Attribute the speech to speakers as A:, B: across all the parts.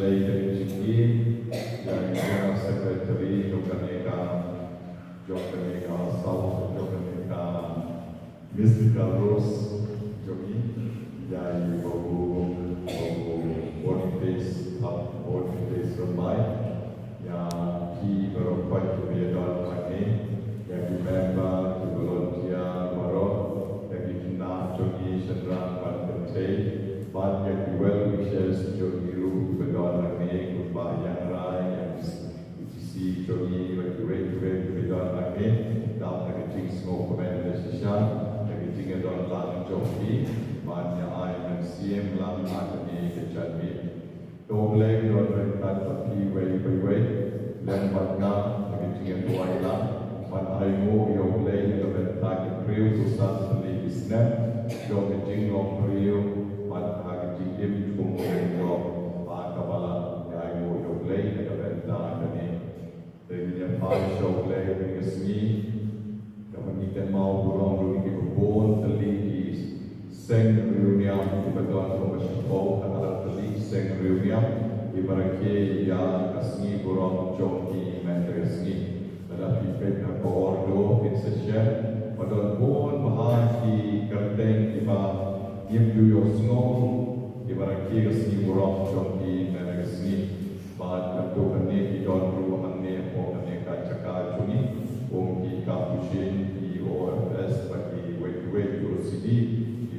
A: Tinggi yang Celebratory Jokaneka South Jokaneka Mystical Rose Joki yang Boniface Ramai yang ki berapa kebiadaan lagi yang member to volunteer Marot yang dikenal Joki Chandra Pantai but yang well wishes Joki Ru kebiadaan lagi kumpah yang rai yang si Joki kebiadaan lagi dalam negeri semua kementerian sosial negeri dalam lang Joki banyak ayat siam lang akademi kejadian Dong leng don rentan tapi way dan batna begitu tuai lah man aimu yo leng don rentan kriu susah seli snap dong begitu long kriu man agak im kumung yo akabala aimu yo leng don rentan ini dengan pai show leng dengan seni kami kita mau burung dulu di kebun teli di seng reunian di bagian komersial antara teli seng reunian di barangke yang kasih burung joki menterasni pada pipet ordo in session pada pun bahan di kerteng di bawah yang small di barangke kasih burung joki menterasni pada tu kini di dalam ruangan ni apa kini kacak juni di kampusnya di ORS bagi wait sini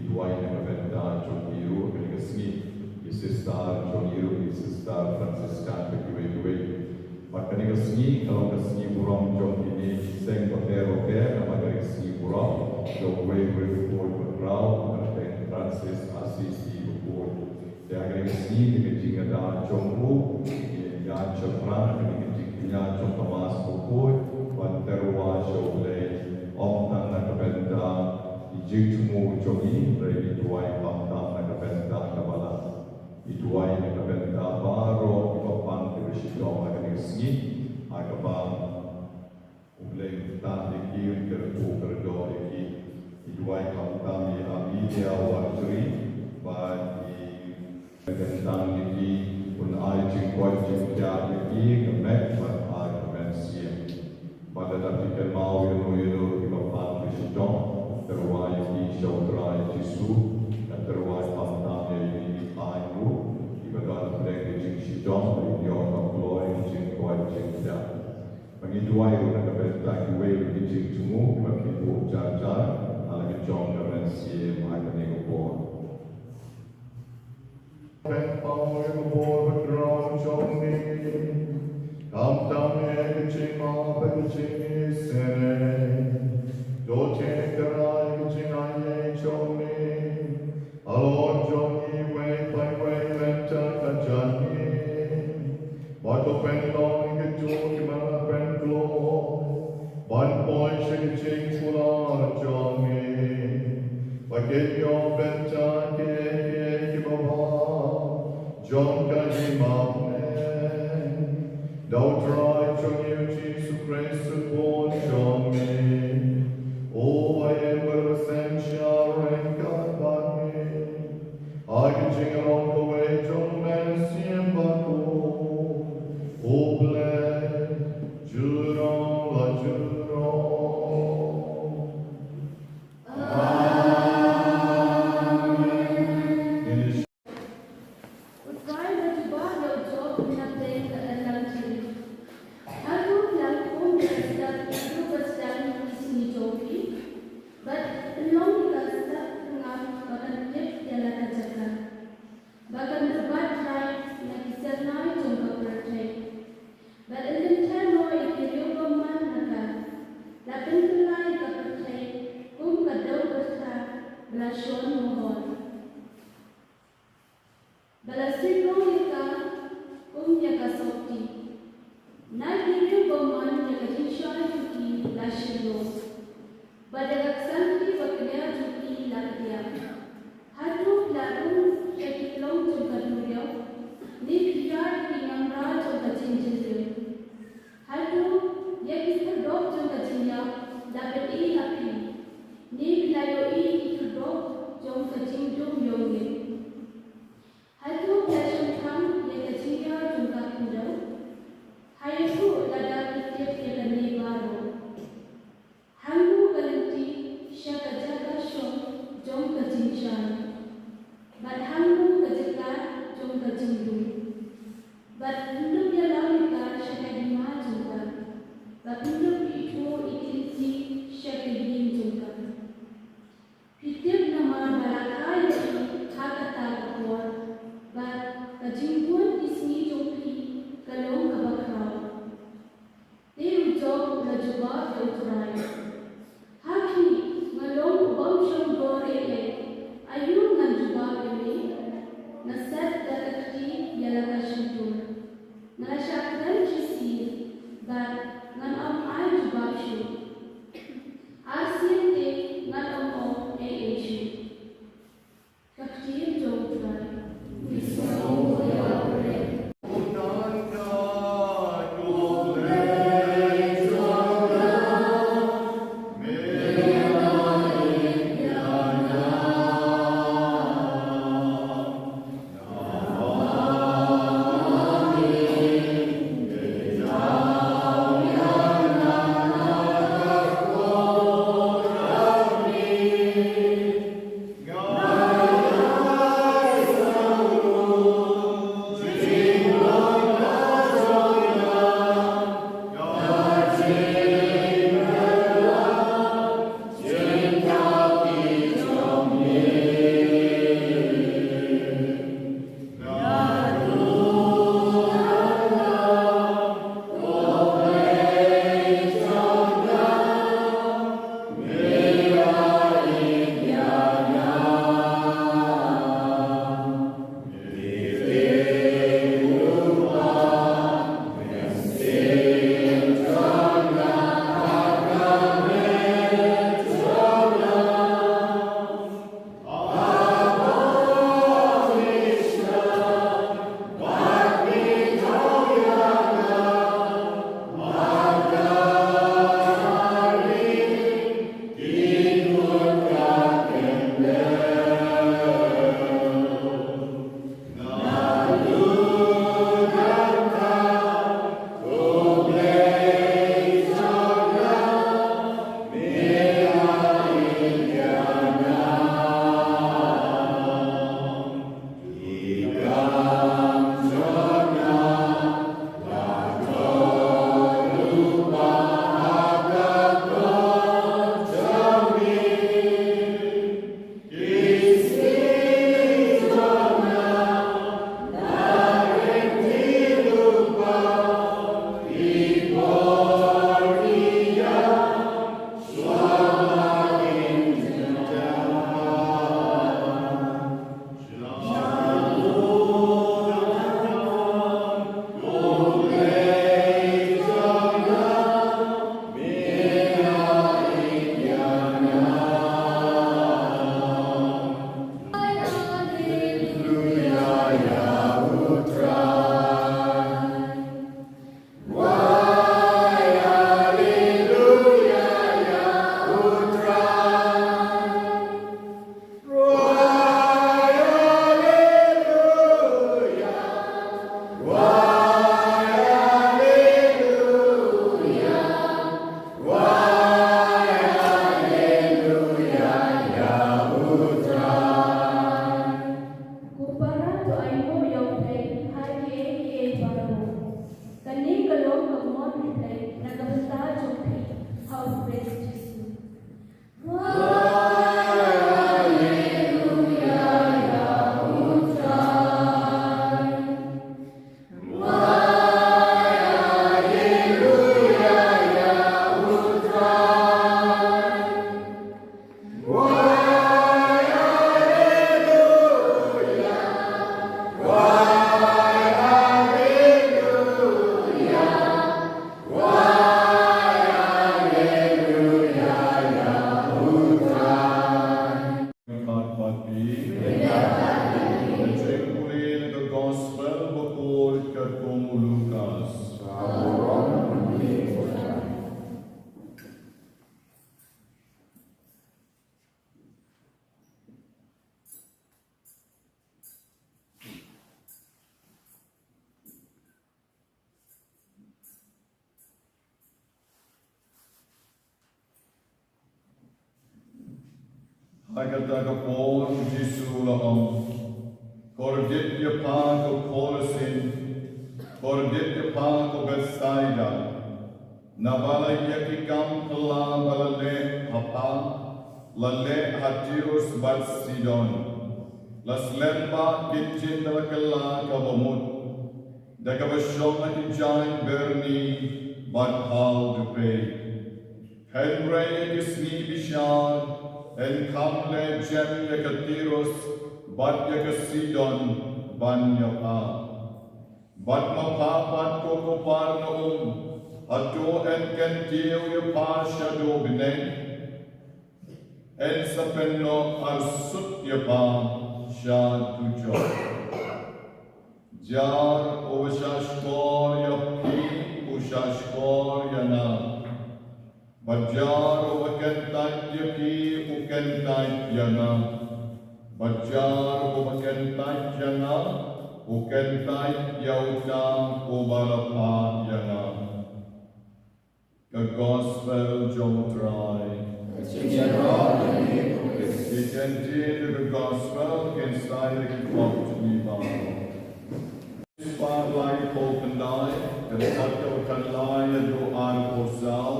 A: Tuai yang berbeda Joniru dengan seni Sister Joniru Sister Franciscan bagi maka dengan seni kalau ke seni burung jom ini seng hotel nama dari seni burung jom bukul berrau dengan Francis Assisi bukul dan dengan seni dengan jingga jomru yang cepran dengan jingga jom Thomas bukul banterwa jolai om tangan berbeda Jitumu jogi dari tuai pamtam nak benda kabala ituai nak benda baru dipapan tersidong nak nasi agabam uleng tan dikir kertu kerdo iki ituai pamtam ya media warjuri bagi benda iki pun ai jingkoi jingkia iki kemek mat ai kemensia pada tapi mau yo dipapan tersidong terwai di saudara Yesus dan terwai pamtam yang diayu di bagian mereka jingsidong di orang glory jingkoi jingda. Bagi dua yang nak berita gue di jingsumu bagi bu jajar alagi jong dengan si mai dengan bo. Pempau yang bo berdraw jong ni, kamtam yang jingma berjing sene. Doce carai cinaye choni, alor choni way by way lenta kajani, bato pendong keju mana pendlo, ban boy shing fular choni, paket yo benta ke baba, jom kaji magne, dau try choni Jesus Christ upon choni. Oh, I am essential and God by me. I can sing along the way, John Mercy and Baku. Oh, bless Juro, la Juro. Amen. Hãy subscribe cho kênh Ghiền Mì Gõ để không bỏ lỡ
B: hujan. Bat hangmu kejekat jom kejembu. Bat untuk dia lawika syakadi majungka. Bat untuk itu ikinci syakadi jungka. Fitip nama barakai dari hakata kuat. Bat kejimpuan ismi jompi kalong kabakau. Dia ucap lajubah utrai. Haki ngalong bom syam gore ayun ngan jubah ini. Nasat datakti ialah
A: Hakatagapon Jisulaom, Kordit Yapako Kolasin, Kordit Yapako Bethsaida, Nabala Yakikam Kala Balale Hapa, Lale Hatirus Bat Sidon, Laslemba Kitchin Dalakala Kabamut, Dakabashoma Kijain Berni, Bat Hal to pay. Henry Kisni Bishar, and Kamle Jem Yakatirus, Bat Yakasidon, Ban Yapa. Bat Mapa, Bat Kokopar Noum, Ato and Kentil Yapa Shado Bine, and Sapeno Arsut Yapa, Shad Tujo. Jar Ovashashkor Yapi, Ushashkor Yana. Bajar umakentai yaki ukentai yana. Bajar umakentai yana ukentai yautang ubalapa yana. The gospel Jomotrai. It ended the gospel inside the clock to be bound. Spotlight open eye, and Sato Kanlaya do an Osal.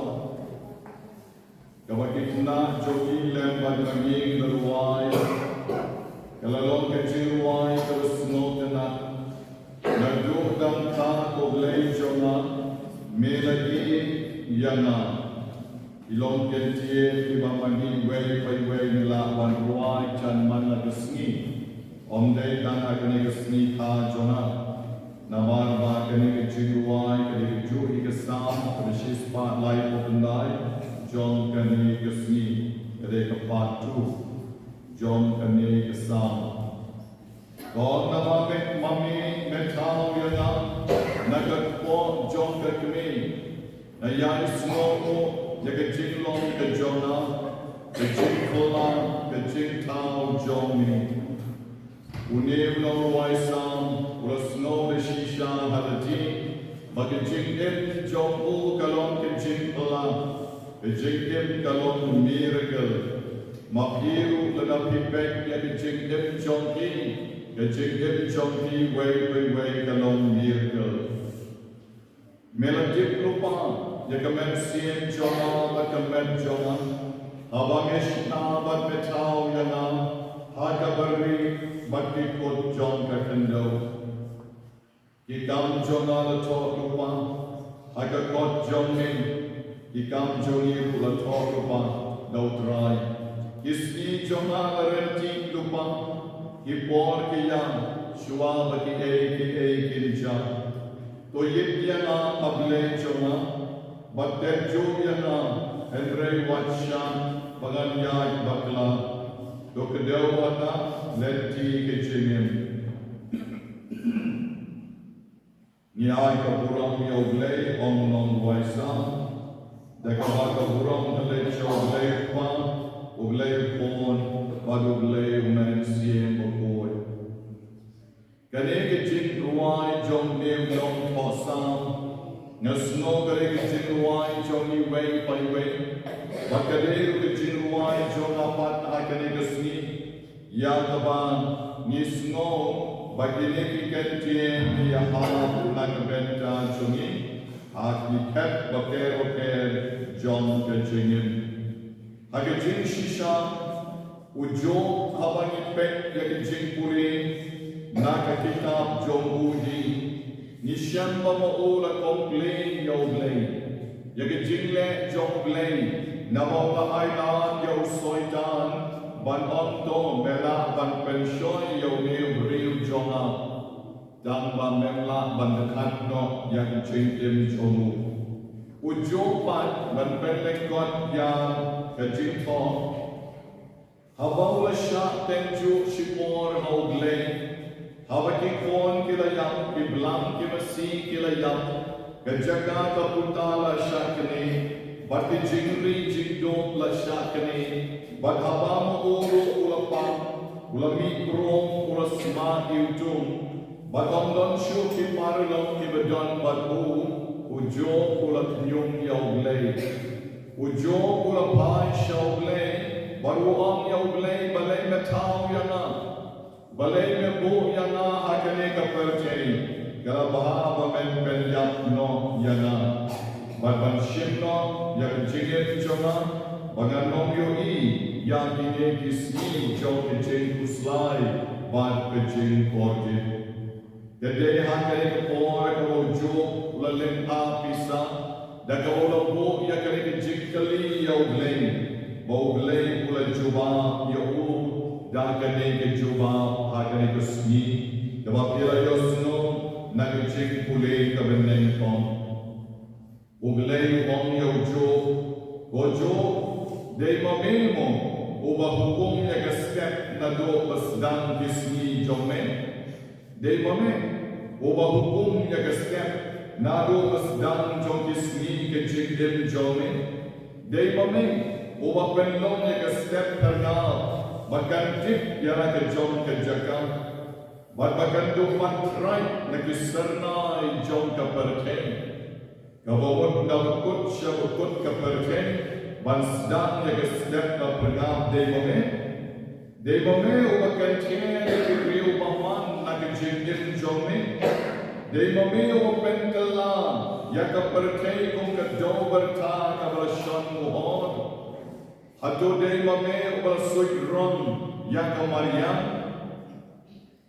A: Kawakitna Jogi Lemba Naging Luwai, Kalalong Kajiruai, Kalasnotana, Nadu Damta Koblay Jona, Melagi Yana, Ilong Kentie, Ibamani, Way by Way, Nila, Wan Ruai, Chan Managasni, Omde Danaganigasni Ha Jona, Navar Bakani Kajiruai, Kadiju Ikasam, Kadishis Spotlight Open Eye. John Kani Kasni, Kadeka Part 2, John Kani Kasam. God Namamik Mami Metal Yana, Nagat Po John Kakami, Nayai Snow, Yakajinglong Kajona, Kajinkola, Kajintao Jomi. Unevno Waisam, Urasno Shisha Hadati, Bakajin Jombu Kalon Kajinkola. Kejengkem kalon miracle, mapiru lada pipek ya kejengkem chongki way kalon miracle. Melodip lupa ya kemen sien jona bat kemen jona, awangesh na bat metau yana, hakabari bat kikot jong kakendo. Kikam jona latok lupa, hakakot jongin. Ikam Joni Pula Tokupa, no dry. Kisni Jona Arenti Lupa, Hipor Kiyam, Shuabaki A Kinja. To Yityana Able Jona, but then Juliana, Andre Watshan, Baganyai Bakla, Dokadewata, Lenti Kichimim. Nyai Kapuram Yogle, Omnon Waisam. Dekabaka Burong Halecho Oblay Pan, Oblay Pon, Badublay Uman Siem Boy. Kaneke Jin Ruai Jong Nim Long Tosam, Nasno Kareke Jin Ruai Jongi Way Pai Way, Bakadeke Jin Ruai Jong Apat Hakaneke Sni, Yakaban, Nisno, Bakineke Kentien, Yaha, Nakabenta Jongi. Aki ket baker John Kajingin. Hakajing Shisha, Ujo Habangi Pek Yakajing Puri, Nakakitab Jomudi, Nishamba Maula Komplain Yoblay, Yakajingle Jomblay, Nababa Island Yo Soitan, Ban Onto Mela Ban Penshoy Yo Nil Real Jona. Damba Memla Bandakatno yang Jingim Jomu. Ujopat Banpelekot yang Kajinto. Habaula Shat Tenju Shipor Haugle. Habakikon Kilayam, Kiblam Kimasi Kilayam. Kajaga Kaputala Shakani. Bati Jingri Jingdom La Shakani. Bat Habam Uru Ulapam. Ulami Krom Urasma Yutum. Batondon shu ki parlong ki bedon batu ujo pula nyung yauglay ujo pula pai shauglay baru ang yauglay balay me bu yana hakane ka perceri kala baha bamen ben yap no yana ban shim no yak jigit chona bagan nom yo I yang dine kisni jong ke jeng kuslai ban ke jeng korje gede hakane ka por ka jo lalem a pisa da ka ola bu yakane ke jikali yo glei bo glei pula juba yo da kane ke juba hakane ke sni da ba pila yo sno na ke jik pule ka benen kon uglei on yo jo gojo de mamemo uba hukum ya ke step na do pasdan kisni jome de mame uba hukum ya ke step na do pasdan jom kisni ke jik dem jome de mame uba penlong ya ke step karna makan tip yara ke jom ke jaka makan do matrai na kisarnai jom ka perken kawawat na kut siya kut ka perken bansdan ya ke step na pernah de mame makan tiyan ke riu paman na ke jingin jome de mame pentala ya ka perken kung ka do berta ka balasyon muhod hato de mame balsoy ron ya ka Maryam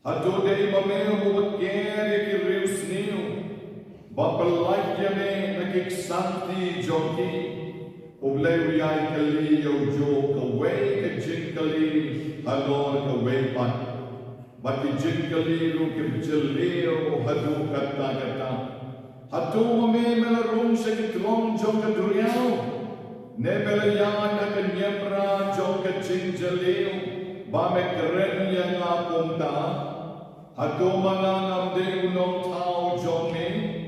A: hato de mame ubakere ki riu sniu bapalay yame nakiksanti joki ublay riyay kali yojo kaway ka jinkali halor kaway pat baki jinkali rukim jilio hadu kata kata hatu mame melarong sa kitlong jong ka duriyaw ne melayan na kanyemra jong ka jinjalio ba me keren yang apunta hatu mananam de unong tao jong me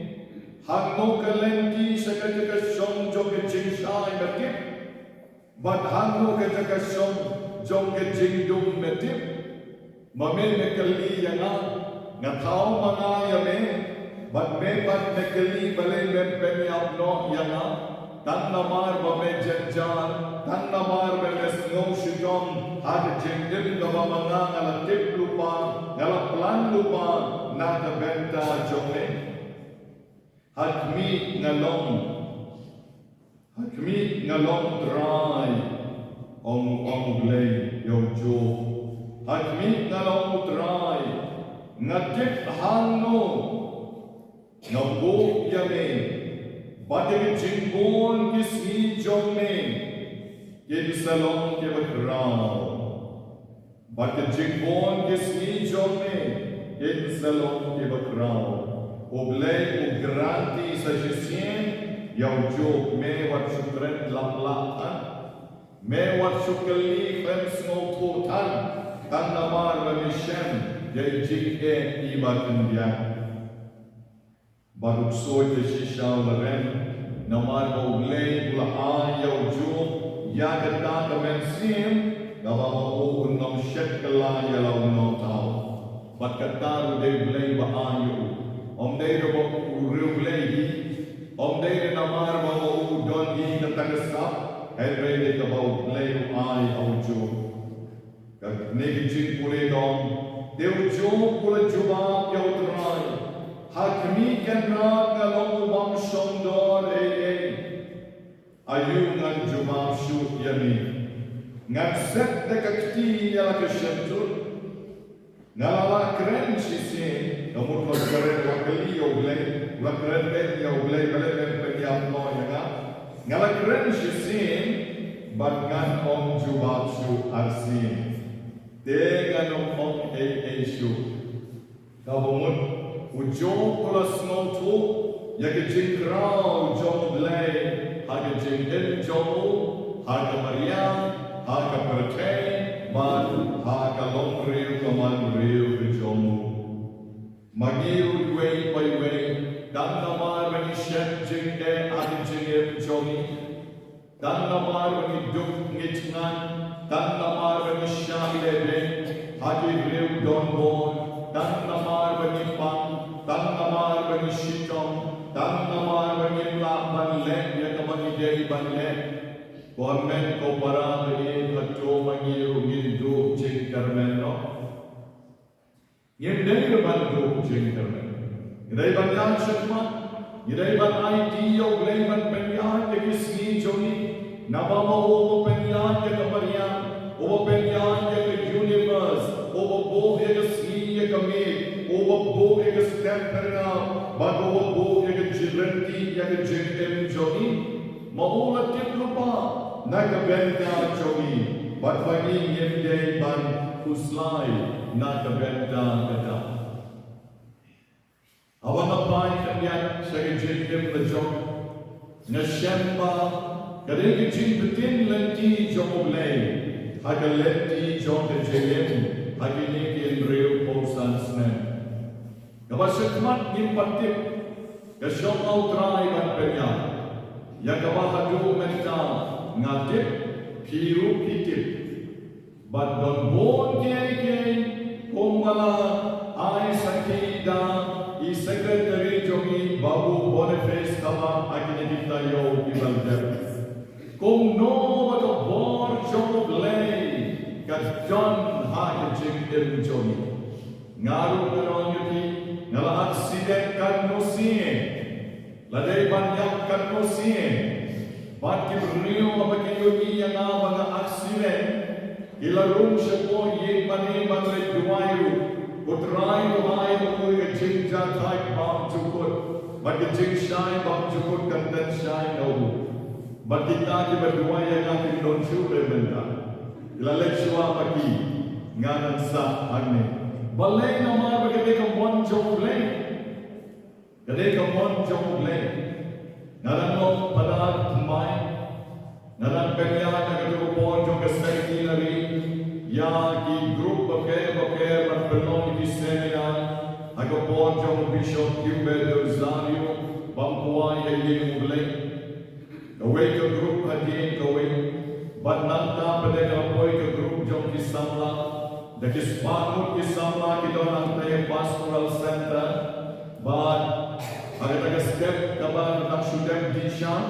A: hangno kalenti sa kajakasyon jong kajingshay matip bat hangno kajakasyon jong kajingdong matip mame mekali yana nga tao mga yame bat me bat mekali balay mempenyap no yana tan namar mame janjan tan namar mame snow shidong hada jingdim kama mga ngalatip lupa ngalaplan lupa nakabenta jong me Hakmi ngalong dry ong glay yo jo hakmi ngalong dry ngatik hangno ngabo yame batik jingbon kisni jome yin salong ke bakrao batik jingbon kisni jome yin salong ke bakrao Oblay ugranti sa Jesien yaw jo me wat sukret laplatan me wat sukali fem snotutan tan namar memishem yay jike ibatun dia baruk soy te shishaw laren namar oblay ula yaw jo yagata kamensim gawa mo unom shekala yalaw no tao bat kataru de oblay baayo Om dei ro uruglei om dei namar mo don hi na tagasap hebre de kabau play ai au jo ka negi jin pure dom deu jo pula juba ya utrai hakmi kan ra galong bam shondor ayu ngan juba shu yami ngan set de kakti ya ka shentur Nala keren sisi, namun kalau keren wakili oblay, ulah keren ben ya oblay balik ben penyam no ya kan. Nala keren sisi, batkan om jubab su arsi, dengan om shu. Kamu ujung pulas notu, ya kejengkrau jom oblay, harga jengkel jomu, harga Maryam, harga percay. Man haka long reel kaman reel bijomu magiru way by way dan namar bani shet jingde adi jingde bijomi dan namar bani duk ngitngan dan namar bani shamilebe hadi reel don bon dan namar bani pang dan namar bani shitom dan namar bani laban le ya kamani dei ban le Komen ko parang ini kato mangiru gindu jing karmeno Yang dari bantu jengkerna. Yang ban yang syakmat. Yang ban idea yang penyan yang kisni joni. Nama mau penyan yang kemarian. O penyan yang universe. O bo yang sni yang kami. O bo yang step perna. Ban o bo yang jiranti yang jengkem joni. Maulah tip lupa. Naga benda joni. Ban bagi yang day ban uslai. Naga benda kata. Awang apa yang saya jengkem lejok. Nasyamba. Kadang kecil betin lenti jom lay. Haga lenti jom terjengkem. Haga ni real posan senen. Kabar sekmat nyimpatip. Kasyok au try ban penyan. Yang kabahadu mental ngatip piru pitip. But don't born gay. Kumbala, I Sakida, I Secretary Jogi, Babu Boniface Tama, Akinita Yo, Ibalder. Kum no, but a born job lay, got John Hagajig in Jogi. Naru Narongi, Nala accident can no see, Lade Banyak can no see, but give Rio Abakayogi and Abana accident. Ilarum shapo ye mane manre duayu utrai duai ko ye jinja thai bam chukut but the jing shine bam chukut content shine no but kita ki berduai yang ki don shure benda ila lekshwa pagi nganan sa agne balai namar bagade ka mon jogle gade ka mon jogle naran no padar mai naran penya na ko bon jo ka sai nari ya ki grup baker berpenuh di seminar agak pojok Bishop Gilbert Rosario bangkuai yang mulai away ke grup hadiah away bananta pada kapoi ke grup jom kisamla dari sepanut kisamla kita nanti pastoral center bad agak step kabar nak sudah disam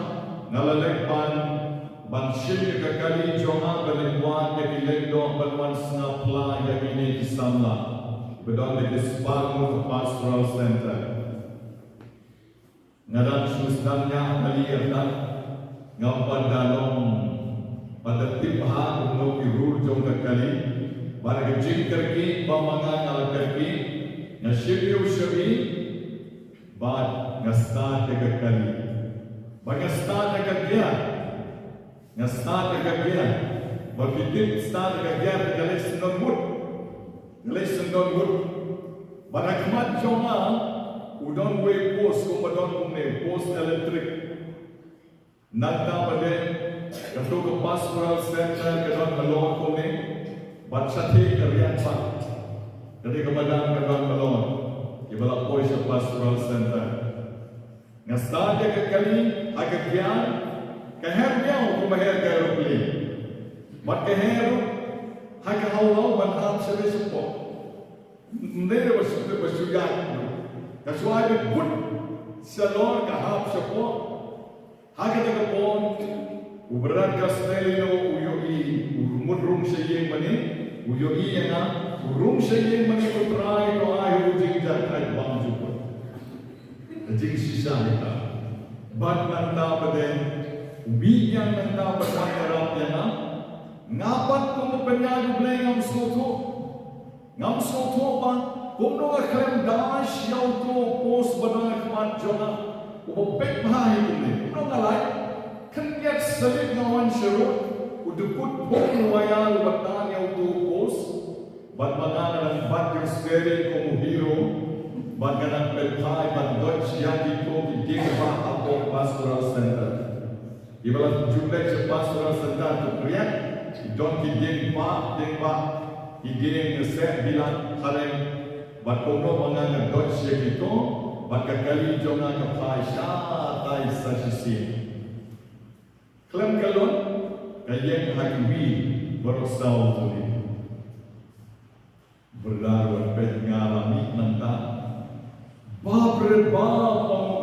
A: nalalekpan Banshil kekali jonga berlingkuan yang dilendong berwan senapla yang ini disamla bedon di Sepangut Pastoral Center. Ngaran susdannya melihat ngapan dalong pada tipha untuk irur jong kekali pada kecil kerki pamangan ala kerki nasibiu syabi bad ngasta kekali bagasta kekali yang start kekagian, begitu start kekagian galais non-wood. Barakmat jonga, udon way post, kumadon kumne post electric. Nanta pada, kalau ke pastoral center kadon melon kumne, batsati karian pak. Jadi kepadang kadon melon, ibarat post pastoral center. Yang start kekali, kekagian. Keher dia kumahir kaya rupli. Mat keher haka haulau ban ham sebe supo. Ndere basuyan. Kasuai put salor ka ham supo. Haka de kapon ubran kastelio uyoi mudrum seye mani uyoi yana rum seye mani utrai to ayu jingja kai bang jupo. Jing sisa kita. Bat nanta baden Ubi yang nanda berwarna yana, ngapat kamu penyaru belai ngam soto ba, kamu akan dash yau tu pos badai kemat jona, ubo pek mahai ini, kamu ngalai, kenyat selit ngawan syurut, udukut pun wayal batan yau tu pos, badmangan dan batir steering kamu hero, badganan peltai badot siagi kamu di desa atau pastoral center. Ibarat jumlah pastoral center tu kriat, don kidin pa, kidin ngeset bilang kaleng, bat kono mangan dot siagi tu, bat kali jonga kapai syatai sasisi. Klaim kalon, kayeng hakwi berosau tu ni. Berdarah pet ngalami nanta, bapak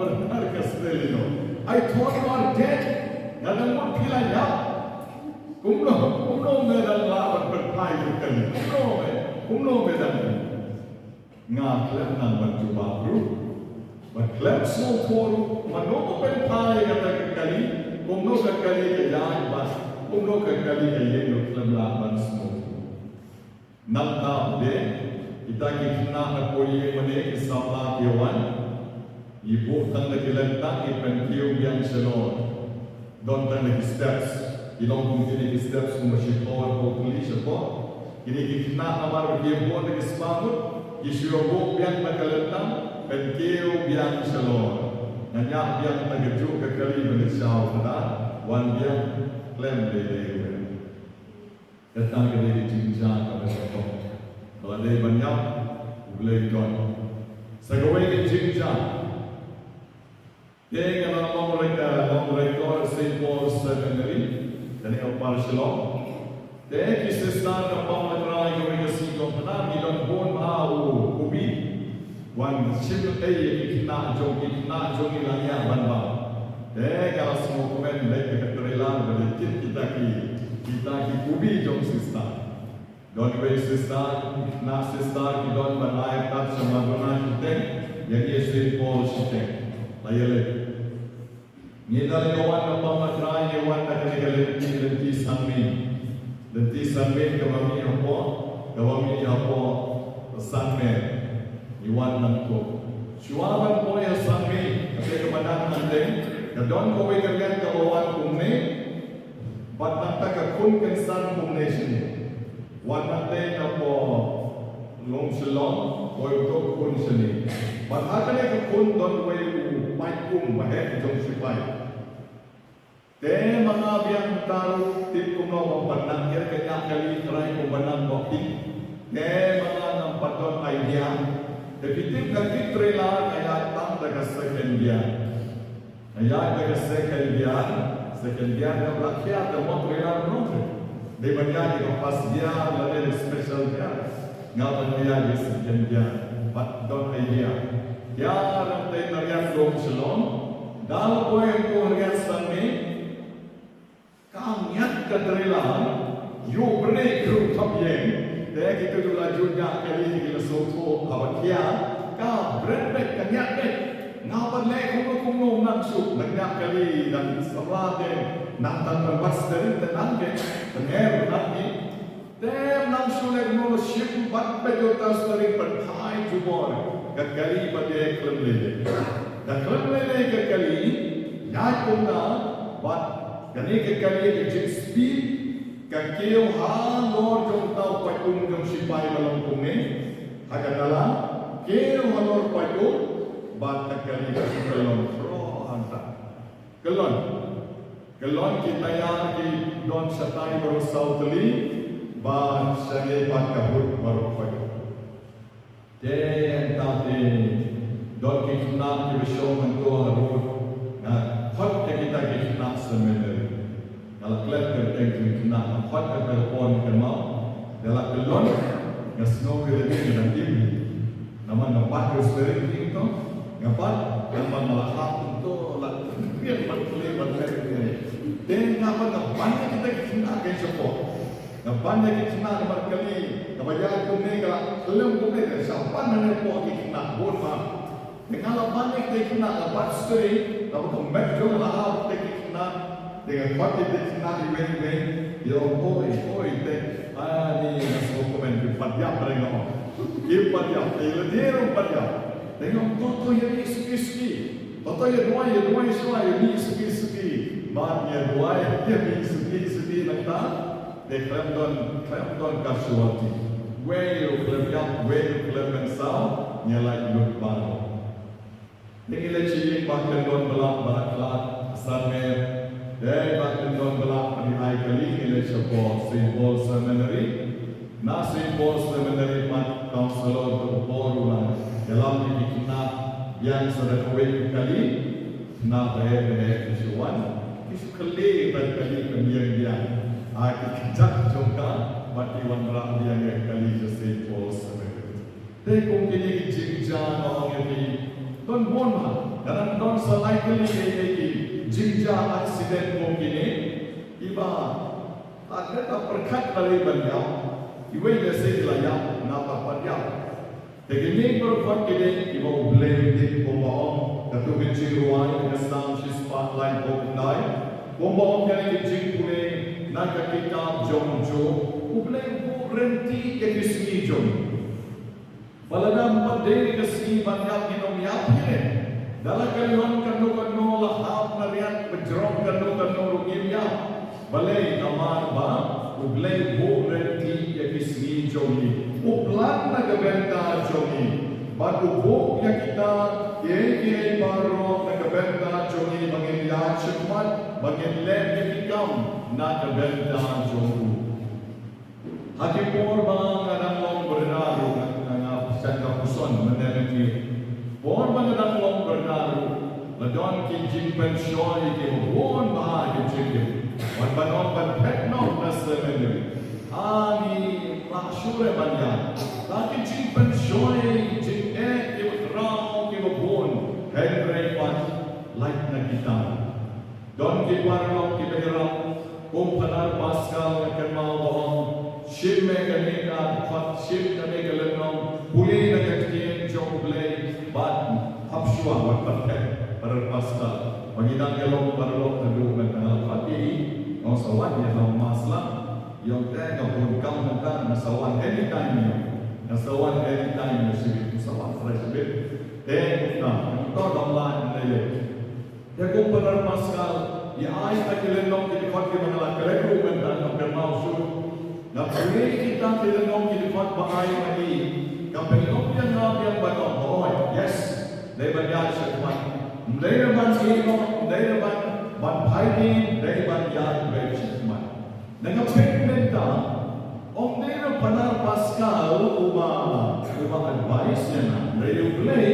A: bernar kastelino. I thought you are dead. Nadang mo pila ya. Kumno medan lawan berpai kali. Kumno medan. ngaklap nang mencuba Maklap semua koru, manok pentai kata kali, kumno kali kejayaan bas, kumno kali kaya no kelamlaban semua. Nak de, kita kena nakoli mana kisah kiawan, ibu tanda kilentang ipen kiu yang selor, don tanda steps, ilong mungkin steps kumasyikor kokli siapa, ini kena amar kiu pun kisahut, isyobok yang nakalentang. Penkiu biang selor, nanya biang terkejut kekali menisau pada wan biang lem dede. Datang ke dede jinjang pada sokong. Kalau dede banyak, boleh jon. Segawai ke jinjang. Dia yang nama mereka Saint Paul Seminary, dan yang Barcelona. Dia kisah nama mereka yang singkong pernah di dalam pun mau kubi. Wan ship kena jong ilangnya banba. Kalau semua komen baik keterelan berdetik kita kubi jong sista. Don way sista, na sista don banai tat sama dona kita yang ia Saint Paul kita. Layale. Ni dalam kawan apa matrai wan nak lenti sanmin kami apa sanmin. Iwan nangko. Syuaban po yang sami, kasi kepadang nanti, kadon ko ikargan kawawan kumne, bat nanta kakun kensan kumne sini. Wan nanti na po long silong, ko yung kun sini. Bat akan ya kakun don ko yung kum, mahet jong sipay. Te mga biyang taruh tip kumno mapanang, kaya kaya kali try kumanang bokti. Te mga nampaton idea, Depitim kaki trailer ayat tang dekat second dia. Ayat dekat second dia yang rakyat semua trailer nomor. Dia banyak yang pas dia lalu special dia. Ngapan dia di second dia. But don't idea. Dia nanti nariat dom selong. Dalam poin ko nariat sami. Kamiat ke trailer. You break through top yang. Dia kita tu lajunya kali kita soto awak kia, kau berat kenyak dek, ngapan lek kuno nangsu, kenyak kali dan sebelah dek, nantang berbas dari tenang dek, tenger nanti, dek nangsu lek kuno ship bat pejotas dari pertai jubor, kekali pada klem lele, dan klem lele kekali, ya kuna bat, kani kekali kecil speed. Kakil halor jom tau patung jom sipai malam kumi, agak dalam kil halor patung batak kali kasih kelon pro hantar kelon kita yang di don satai baru sauteli ban sebagai pakabut baru patung. Jadi tadi don kita nak bershow mentua harus nah hot kita nak semener. Kalau klub tertentu kena empat telepon kena dalam kelon yang snow lebih dan tim nama nampak restoran itu nampak nampak malahap untuk biar berkulit berkulit dan nampak kita kena ke support nampak kita kena nomor kali nampak kumne kalau kelem kumne siapa mana pun kita kena bonma kalau banyak kita kena nampak story nampak kemek juga lah kita kena dengan kuat kita kena dimain-main, dia oi dek, ni semua komen di padiak mereka, di padiak, dia orang padiak, dengan toto yang isi, toto yang dua semua yang isi, matnya dua yang isi nanti, dia klem casualty, wei klem mensal, nyalai hidup baru. Dengan leceh bahkan don belak sanmer. Dia bahkan don belak penilai kali ini support Saint Paul Seminary. Na Saint Paul Seminary mat kaunselor berborulan dalam dikina yang sudah kawin kali. Na bayar kesuwan, isu kali berkali penyiang. Aku kijak jongka bati wan berak dia kali ke Saint Paul Seminary. Dia kongkini kijang orang ini don bonha dalam don selai kali ini. Jinja aksiden mungkin iba ada tak perkat balik banyak, iba yang saya layak napa banyak. Tegini berfat kini ibu blame di pembawa ketua ciruai kesam si spotlight boknai pembawa kini kecil pune nak kita jomjo blame bu renti ke sini jom baladam pada kesini banyak minum yapne dalam kaluan kanu lahap nariat berjerong kanu rugimnya balai kamar ba blame bu renti ke sini jom ni uplan na gabenta jogi bago po ya kita ye baro na gabenta jogi bangin ya chukmat bangin lem ya kikam na gabenta jogi hati por bang adang long bernaru na sangka puson meneliti por bang adang long bernaru ladon ki jimpen shoy ki bon ba ki jim wan banon ban pekno na semen ani masyure banyak tapi jimpen shoy jimpe ki rao ki bon henry pas like na kita don ki parlo ki behram panar paskal ke mau bohong ship me kane ka fat ship kane ka lenong pule na katien joble bat hapshwa wat patek par paskal pagidang kelong parlo tadu na pati no sawat ya masla yung tega pun kam nanta nasawan anytime yo nasawan anytime yo sibit nasawan fresh bit na ito damlan nile ya kung panar paskal ya ay takilenong kilifat ki mga kalekro kanta ng permaw su na puli kita kilenong kilifat ba ay mali kapelong yan nga yang bato oh yes dahil ba yan siya kuman dahil naman sino dahil naman banpay dahil ba yan ba siya kuman nagapigmenta om dahil panar paskal uma advice niya na dahil play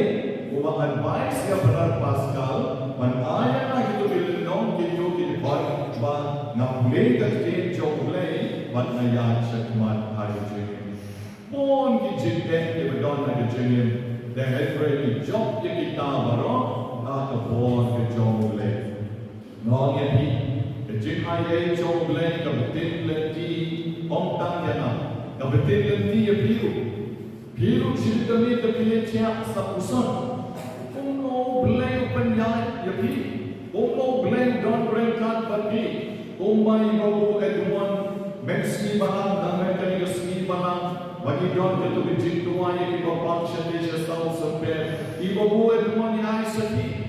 A: uma advice niya panar paskal manaya na ito kilinong kinyo kilifat ba na play kasi yung play ba na yan siya kuman hari jingin pon kijinten kibadon na kijingin dahil pwede job yung kita baro na kapon kijong play noong yan Jin ay chogle kabetin lenti om tang yana kabetin lenti ya piru chitami kapile chia sa puson uno blame panyay ya pi uno blame don brain cut pati umay babu edwan menski balang damay kani ski balang bagi don ketu bijin tuwa ya ki bapak shadesha sa sampe ibabu edwan ya isati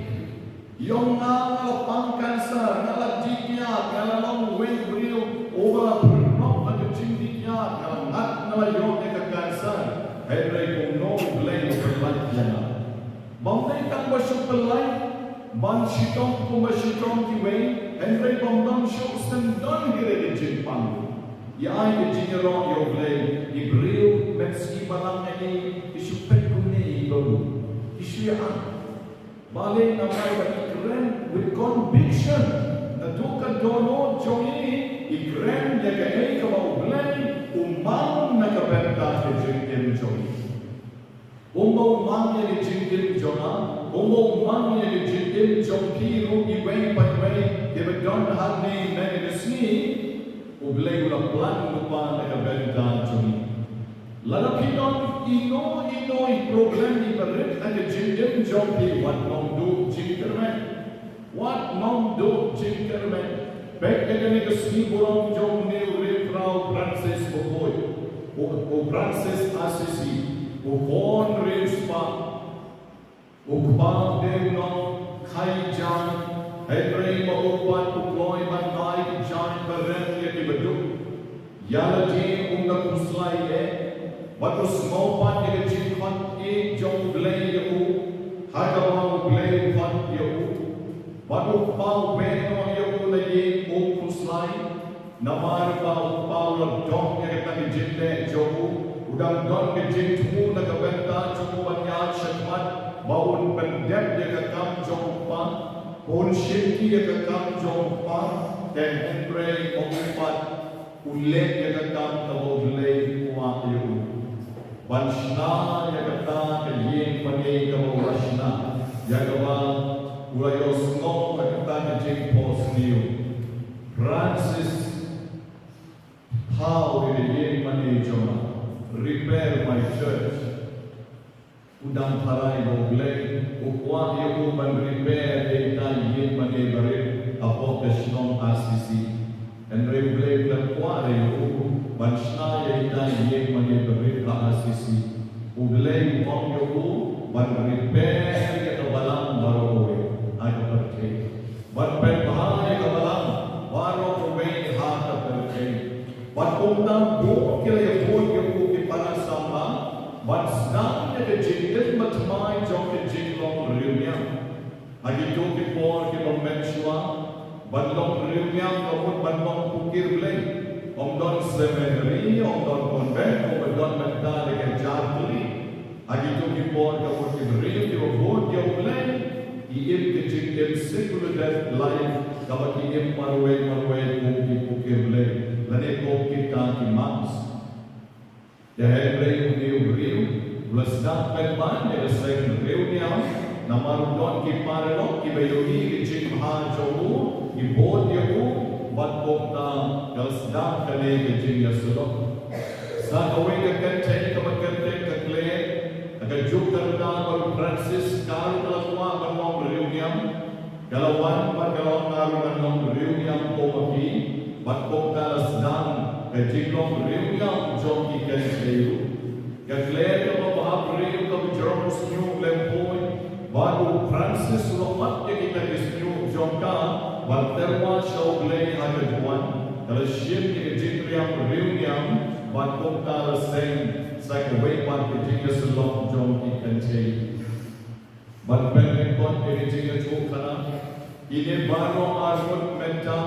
A: yung ngalapang kanser, ngalap jikya, ngalalong wing brio, oba pernok na kacindikya, ngalangat nalayong eka kanser, henry kung no blame perlat yana. Bangay kang basyok pelay, ban sitong kung basyong kiway, henry bangdang syok sendon gire jipang. Yaay kajingerong yung blame, ibrio, menski balang ini, isupet kuni ibabu, isuyaan. Balik namai ikren with conviction. Natukan dono jongi ikren jaga ei kau blame umang nakabenta kejengkel jongi. Umang yang kejengkel jonga, umang yang kejengkel jongki rugi wei pai debedon hadni menesni ublei ulah plan lupa nakabenta jongi. Lalapinon ino problem di berit ada jengkel jongki what non do jingkerman what non do jingkerman back again ke sini borong jong ne Frau Francis Boboy o Francis Assisi o Von Respa o Kbang Devno Khai Jan Henry Maupat o Chloe Bandai Jan Beren ya di beduk yala ji undang kuslai Batu semua pan yang jingkat ini jong blay yaku, hagawang blay fan yaku, batu pau beno yaku lagi kuslai, namar pau ledong yang kita dijinde joku, udang don dijintu nak benta joku banyak syakmat, baun pendek yang kekam jong pan, baun syirki yang kekam jong pan, dan henry mengumpat ulet yang kekam tabo blay kuat yaku. Banshna ya kata kejeng pandai kamu Banshna ya kawa ulayos ngom kata kejeng pos niu Francis how did kejeng pandai joma repair my church
C: udang parai bogleng ukwa yo ban repair de tan yin mane bare apo kesnong asisi and replay plan kwa yo ban shna ye tan yin mane bare asisi ugleng mong yo ban repair ye to balang baro we ayo perke ban pen bahai ka balang baro we ha ta perke ban kumtam bo ke ye bo yo ki panasama ban snang ke jingil matmai jong ke jinglong riunya agi to ke por ke menshwa ban long riunya ko ban long pukir blai om don seminary om don convent om don mental ke jatli agi to ke por ke riu ke bo ke blai i im ke jingil secular life ka ki im marwe ko ki pukir blai lane ko ki ta ki mas ya hebreu riu plus dak penman ya seng riu niam namaru don ki parelo ki bayogi ki jing ha jomu ki bod yaku bat kokta gas dak kale ki jing yasulo sa away ka kente ka makente ka kle agar juk karna baru Francis karu kalakwa banong riu niam galawan pagalaw karu banong riu niam ko maki bat kokta lasdang ka jinglong riu niam jom ki kente Gagler ka mabahab rin ka Jones New Lempoy bago Francis Romat ya kita New Jomka Balterwa Shauglay Hagaduan Kalashim ni Jinriam Riunyam Bago Kalaseng Sakaway Marketing Salong Jomki Kante Balpen Kon Editing Chokana Ine Baro Armut Menta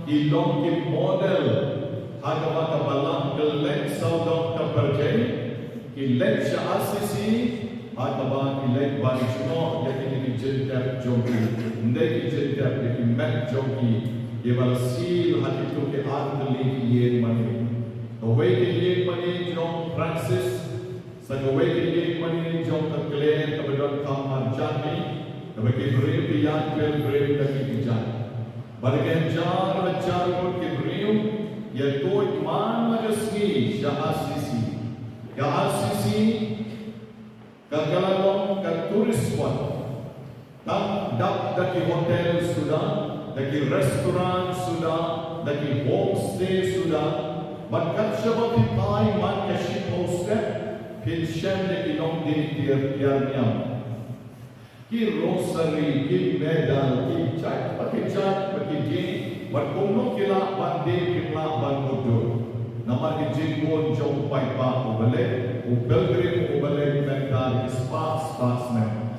C: Ilong Kim Model Hagawaka Balang Keleng Saudong Kaperjay Ilek asisi atau ilek bani semua yang ini jendak jogi, ndek jendak yang mek jogi, yang sil hati tu ke arteli yen mani. Away ke yen mani jom Francis, sagaway ke yen mani jom terkelen kebetulan kamar jani, kebetulan beriu dian beriu lagi dijan. Balikan jar pun ke beriu, ya tu iman magasni asisi. Ka asisi kagalalong ka turis pun tak daki hotel sudah daki restoran sudah daki homestay sudah bahkan sebab pai man ka ship hostep pinshem de ilong diri tiarniam ki rosary ki medal ki chat paki di berkumno kila bande kila bangudur Namar ke jinggon jom pai pa ubale ubelgrim ubale mental spas men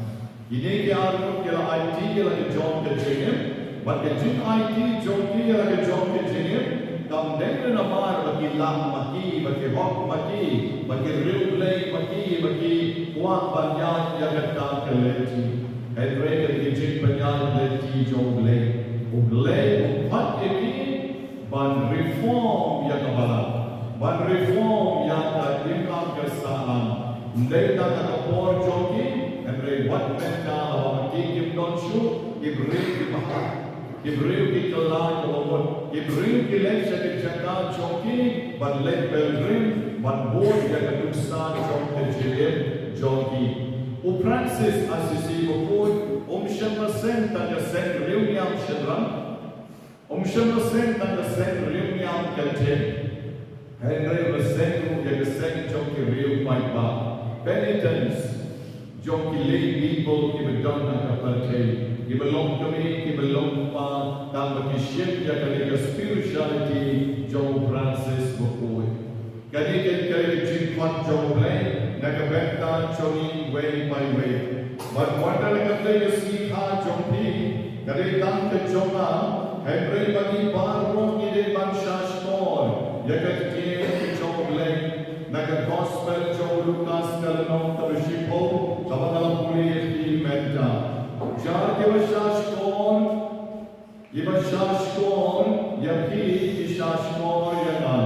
C: ini ke arut ke IT ke la jom ke jingim but ke jing IT jom ke la jom ke jingim kam deng namar bagi lam maki bagi hok maki bagi riulai bagi kuat banyak yang datang ke leti edre ke jing banyak leti jom le ubale upat ini ban reform yang kabalan ban reform yang imam kesalam ndai ta ka por jogi emre wat menta awak kim don shu ibril ki bahar ibril ki kala awak ibril ki leksha ki jaka jogi ban le pelgrim ban bod yang keduksan jogi jogi u Francis asisi bokoi shen ta sen reuniam shedran shen ta sen reuniam kalte Henry Rasengu yang Rasengu jomki real fight ba penitence jomki lay people ki bedonna kapate ki belong to me ki belong pa tam ki ship ya kali spirituality John Francis bokoi kali kali jin pat John Blaine nakabenta choni way by way but wonder kali si ha jompi kali tam ke joma Henry bagi baru ni de banshash more yakat Naga gospel Joe Lucas Kalano Tabishipo Kabala Puli Menta Jar Givashashkon Yapi Ishashkon Yana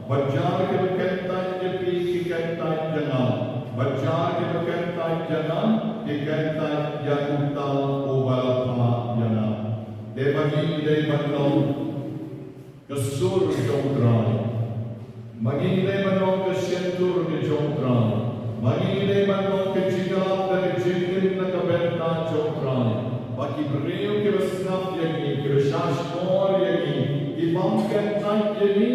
C: Bajar Givakenta Yapi Kenta Yana Bajar Givakenta Yana Kenta Yakuta Ovalapa Yana Devani Devano Kasur Jodran Maging menong ke sentur ke jomtran, Mangile manong kejigalap dari jengkel na kabenta chokran. Baki beriu kira snap yagi, kira shashmor yagi, ibamkan tank yagi,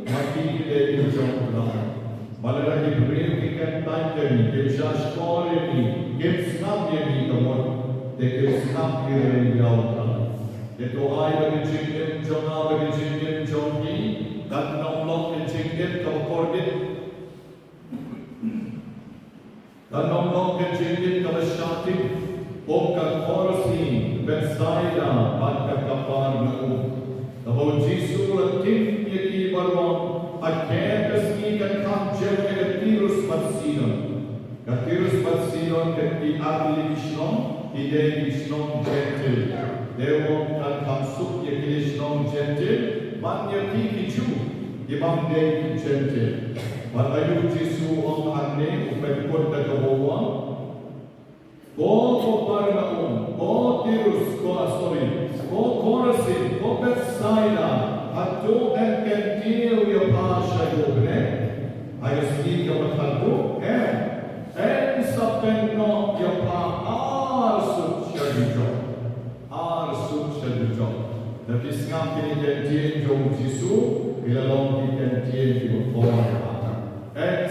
C: maki kira chokran. Malalagi beriu kira tank yagi, kira shashmor yagi, kira snap yagi kamon, kira snap kira yautan. Ito ay bagi jengkel jona bagi jengkel jongi, dan nomlok jengkel kakorgit. Dan nomlok jengkel kabasyatin, Bukan korsi Bethsaida pada kapal Naum. Kalau Yesus lekin yaki balon, akhir kesini kan kamjer ketirus Patsidon. Ketirus Patsidon keti arli Islam, ide Islam gentle. Dewa kan kamsuk yaki Islam gentle, man yaki kicu, imam de gentle. Matayu Yesus ang ane upekot na kawawa. Ko Parnaum, ko Tirus, ko Korasin, ko Bethsaida, atau enkentiu ya pasha yobne, ayas ika matadu, sapenno ya pa arsut syadujok. Tapi sengam kini kentien jom Jisu, ilalong kentien di bawah.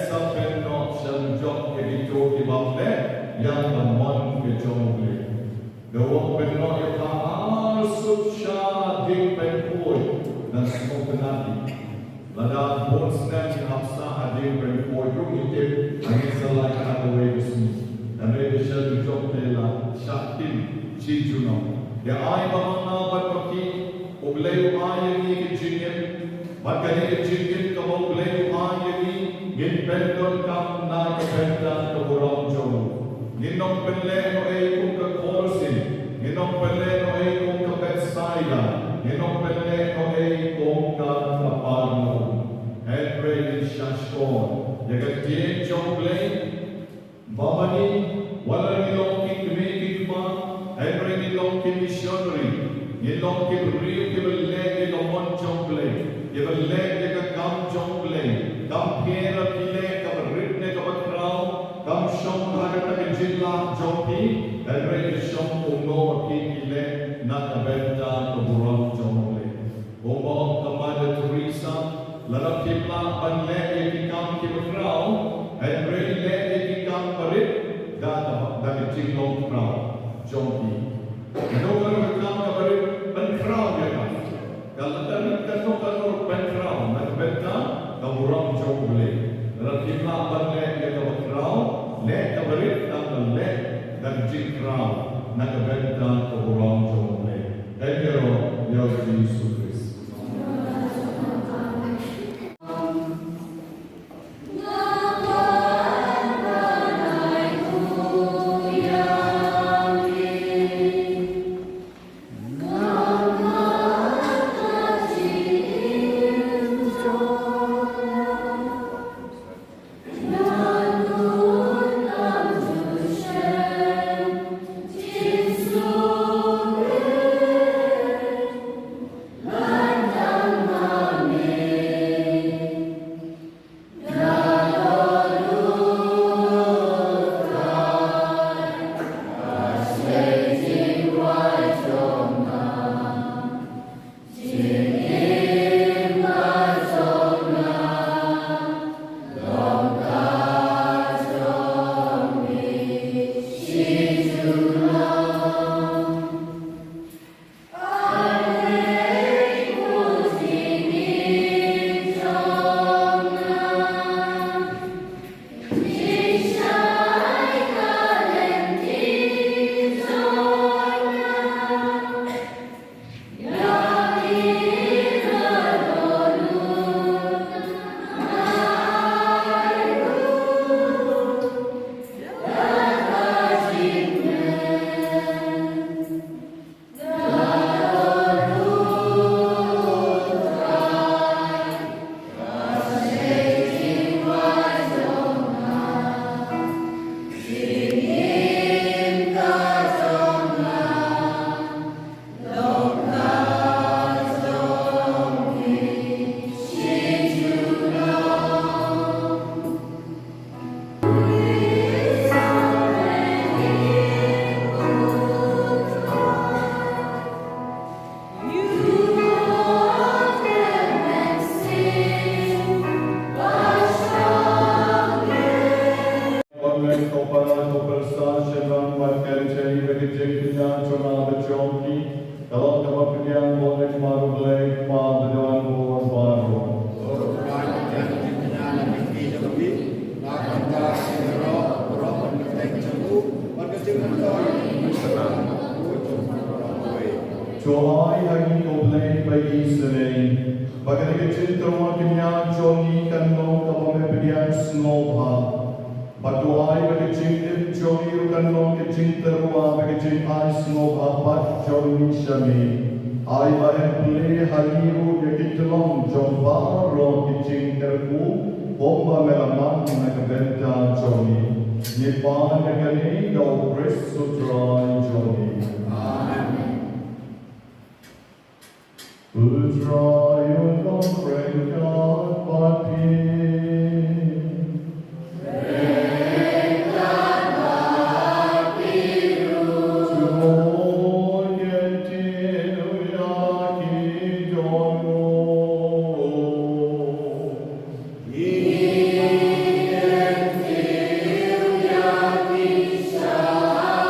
C: Sapenno syadujok kedito di bawah. Yang naman kejongli. Gawang penok yang arsut syadik penpoy dan semua penati. Lada bonsnem hapsa adik penpoy yung itip angin salay kataway bisnis. Dan mereka syadu jok tela syakin cijuno. Ya ay mamanabat maki ublayu ayani kejingin. Maka ni kejingin kamu ublayu ayani ginpendon kam na kependa keburang jom. Ginong peleno ay kung ka-Korsin, ginong peleno ay kung ka-Bethsaida, ginong peleno ay kung ka-Kaparno. Henry Shashkon, yagatien chomplay, babani, wala nilong kikimikik pa, Henry nilong kimissionary, nilong kibriyo kibaleg ilomon chomplay, kibaleg yakakam chomplay, kampera kile, kabarit ne kabatraw, Kam syong hagata ke jilla jopi, dan mereka syong umno kikile na kabenta keburang jomole. Umno kepada Teresa, lalu kita panle ikam kibrau, dan mereka ikam parit dan jingong prau jopi. Kalau ikam kabarit penprau ya kan? Kalau kalau penprau, nak benta keburang jomole. Lalu kita panle ikam Lek kabarit dan lek dan jikrau nak benda keburang jomle. Engero ya Yesus Kristus.
D: Love
C: Krishna Chonada Chonki, Kalon Kapapyan Bonek Marulek, Mabadan Bor Baro. Joy hagi oblay bagi senay, bagay cinta kanya Johnny kanong kapamepedian snobha. Batuay bagi cinta Johnny kanong cinta ruwa bagi cinta snobha pat Johnny shami. Ay baemple hagiru yakitlong jomba ro cinta ku bomba melaman nakabenta Johnny. Nipan nagani daw Chris sutray Johnny. Putra yung offering God pati. Bring God pati ru. Tumoyen tinuyaki dono. Ingen tinuyaki saura.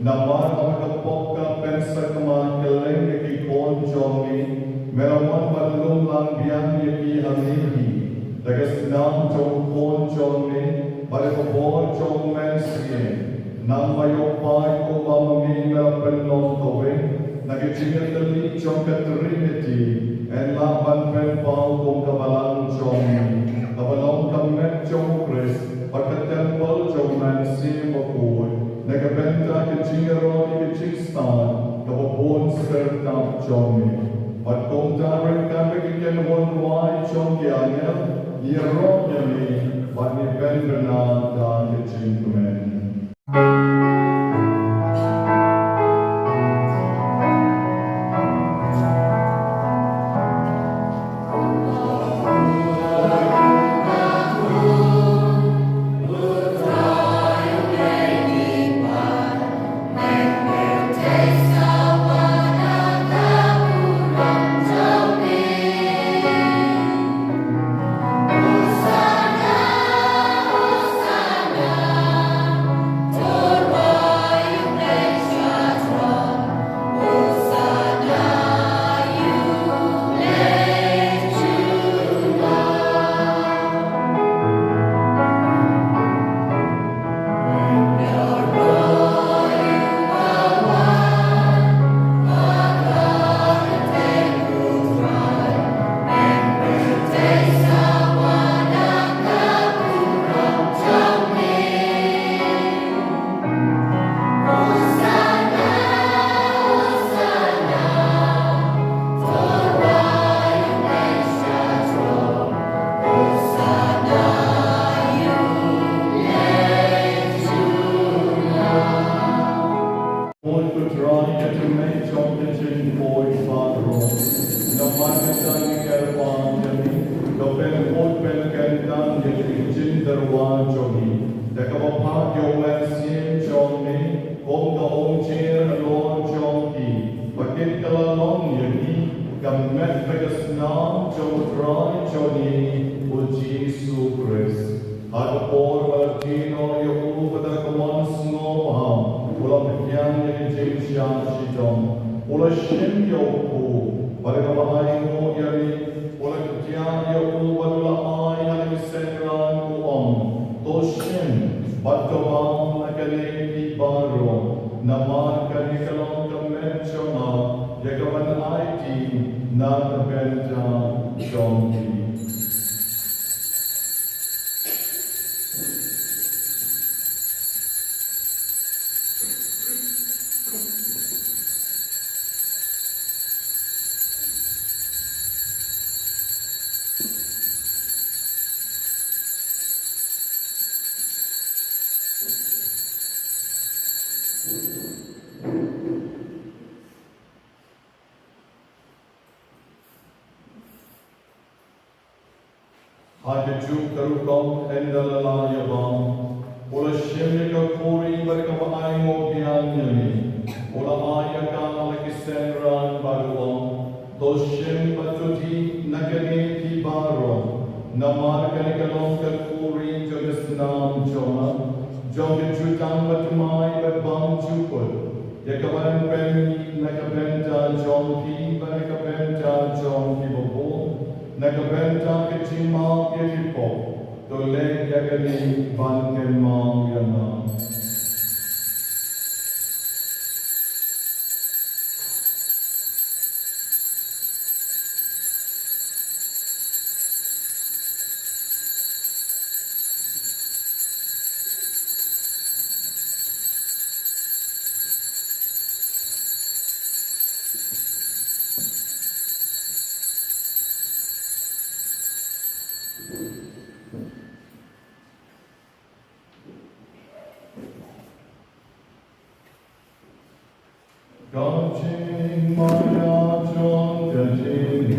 C: Naman ang kapok ka pensa kamakaleng yakikon jongi, merawan balong lang biyang yaki hamihi, dagas nam jongkon jongi, balikabor jong mensiye, nang mayopay ko mamami merapenon kawin, nagijingatali jong katrinity, en laban penpal kong kabalang jongi, kabalong kamet jong Chris, pagkatempel jong mensiye makuwi, Nagabenta ke Chingaroni ke Chingstan, Kababon serta Jomi. At kung tarin kami kikinuhon ruay Jomi anya, Ierok yami, Bat ni Bendrena da ke Chingkumen. Hajju karukam endalalaya bam. Ola shemika kori barka aimo bianyami. Ola ayaka lakisenran baruam. Doshim batuti naganeti baro. Namarkanikalom kalkuri jogasnam jona. Jogajutam batumai babam juput. Yakavan pemi nakabenta jonki banakabenta jonki bobo. Nakabenta kachima yakipo. Tole yagani bankenma yana. Gajing maya jon gajing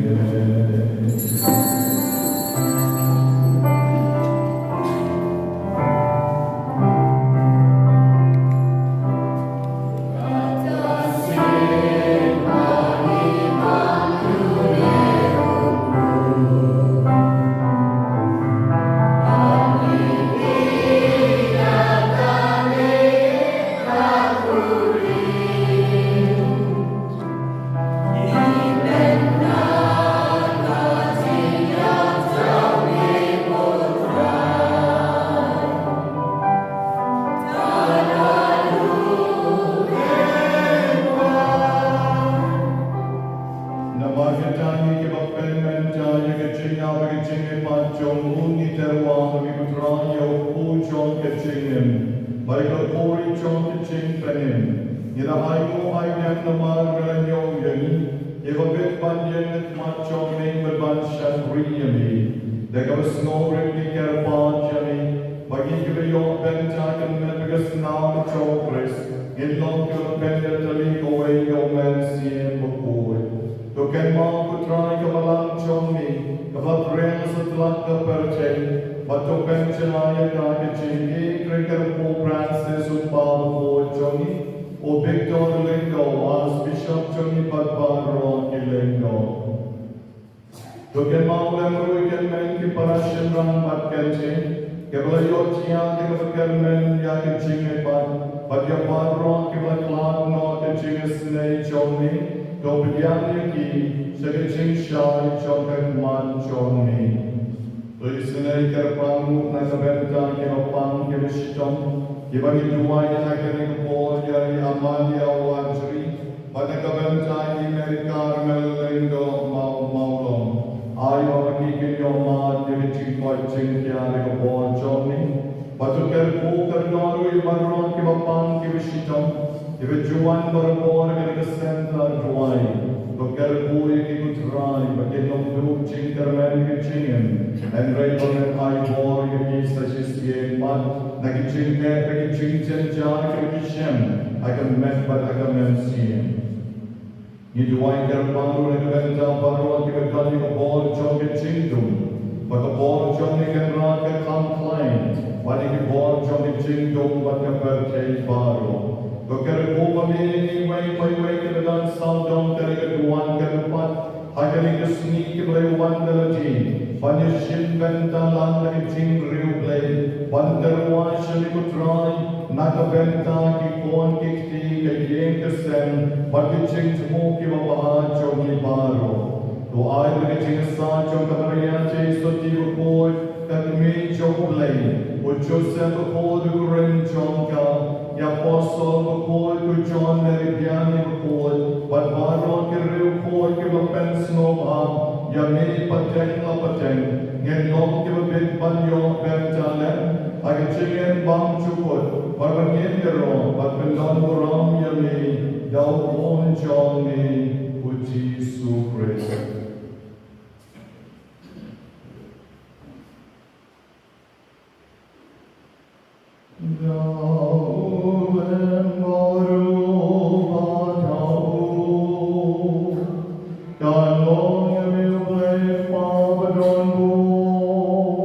C: God, Lord, you will play, Father, don't go.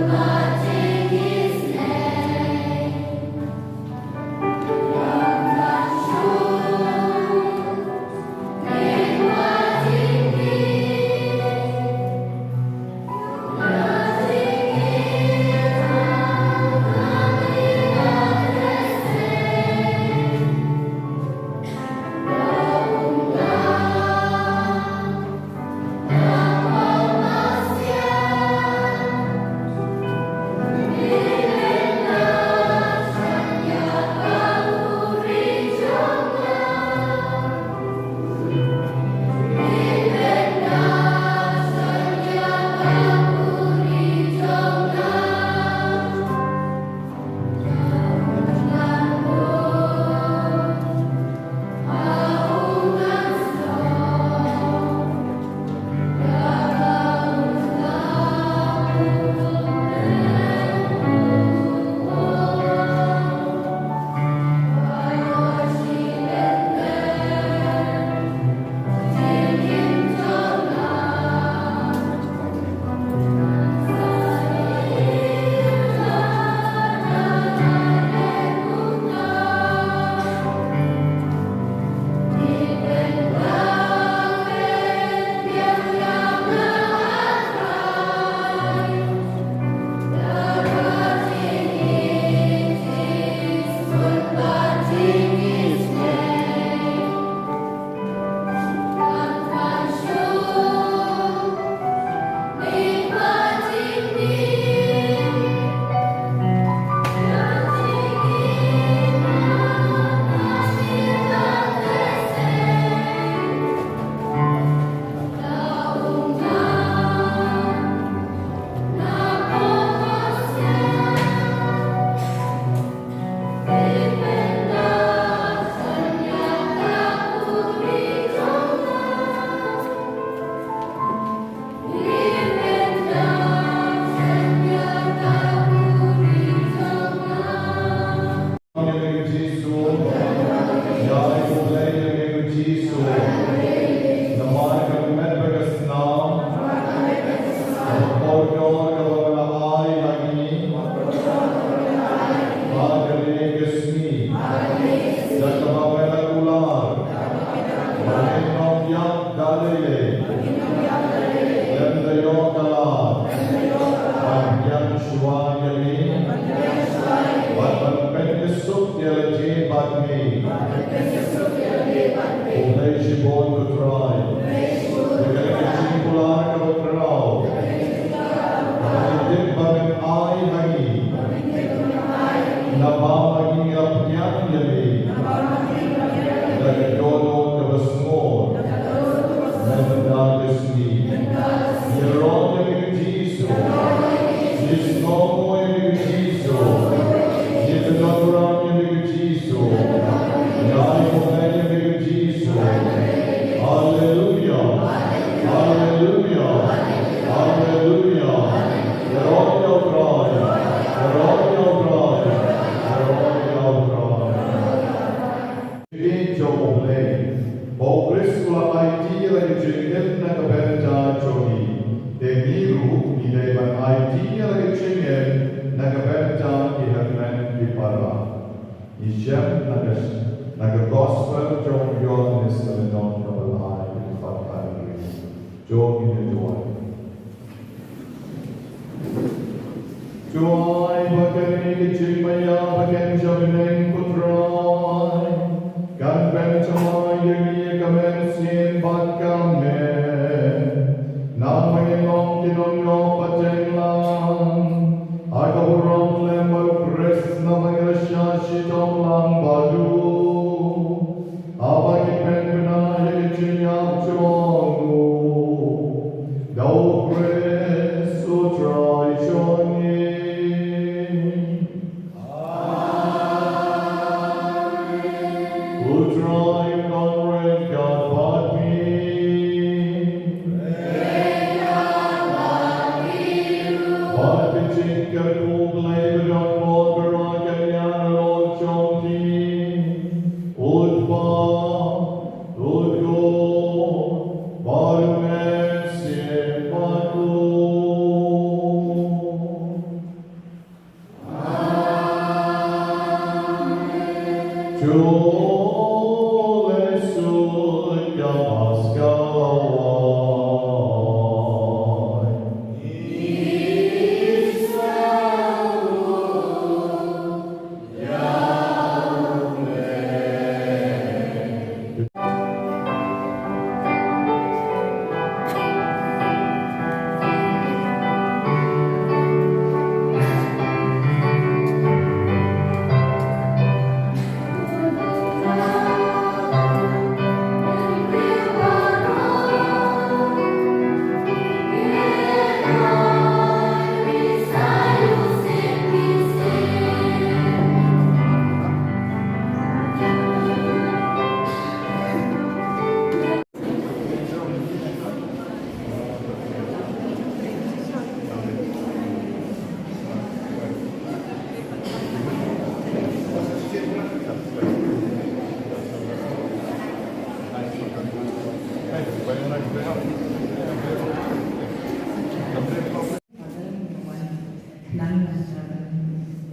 D: Marching
C: lebat me. Oleh Shibon Kutrai. Dengan kesimpulan kebetrau. Dengan bangun ai lagi. Nabang lagi ngapnyang jadi. Dari dono ke besmur. Mendak kesni. Yeron yang Yesus. Yesus nomo yang Yesus. Yesus natural yang Yesus. Yai mulai yang Yesus. Haleluya. Haleluya. Haleluya. Yeron yang berai. Yeron yang berai. Yeron yang berai. Ini jauh lagi. Bau Kristus IT lagi cengeng nak berita jogi. Demiru ni dapat IT lagi cengeng nak berita ihman di para. Isyak nak gospel jom yon nislenon kabalai di fatari. Jom ini joy. Joy bagai ni cimaya bagai jaminan putrai. Kan bencana yang kemensian bakame, namanya long kinonyo patenglang, aga orang lembar pres namanya syashi tomlang badu, abang ipen bena yang cinyap jongu, dau pres utrai jongi. Drive on red God but me. But the chicken cool labor on water I can yarn all chonky. Old bar, old go, bar mercy, batu.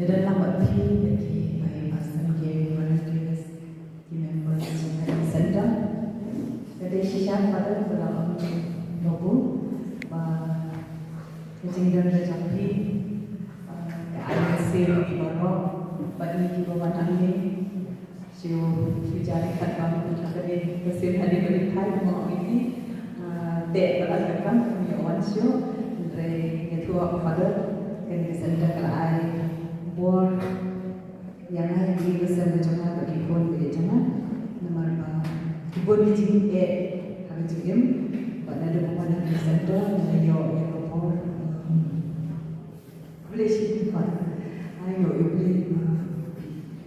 D: Dalam waktu bagi pasal game volunteers di members yang center, jadi sisa pada dalam logo, kucing dan rejapi, ada sel di bawah, bagi di bawah nanti, siu jari kat bawah jadi mesin hari berlipat mau ini, dek berlakukan punya siu, dari ketua pada kini center kelai. Board yang ada di besar macam bagi pun bagi macam nama kibun di sini hari jam pada ada mana di center yang board boleh sih ayo boleh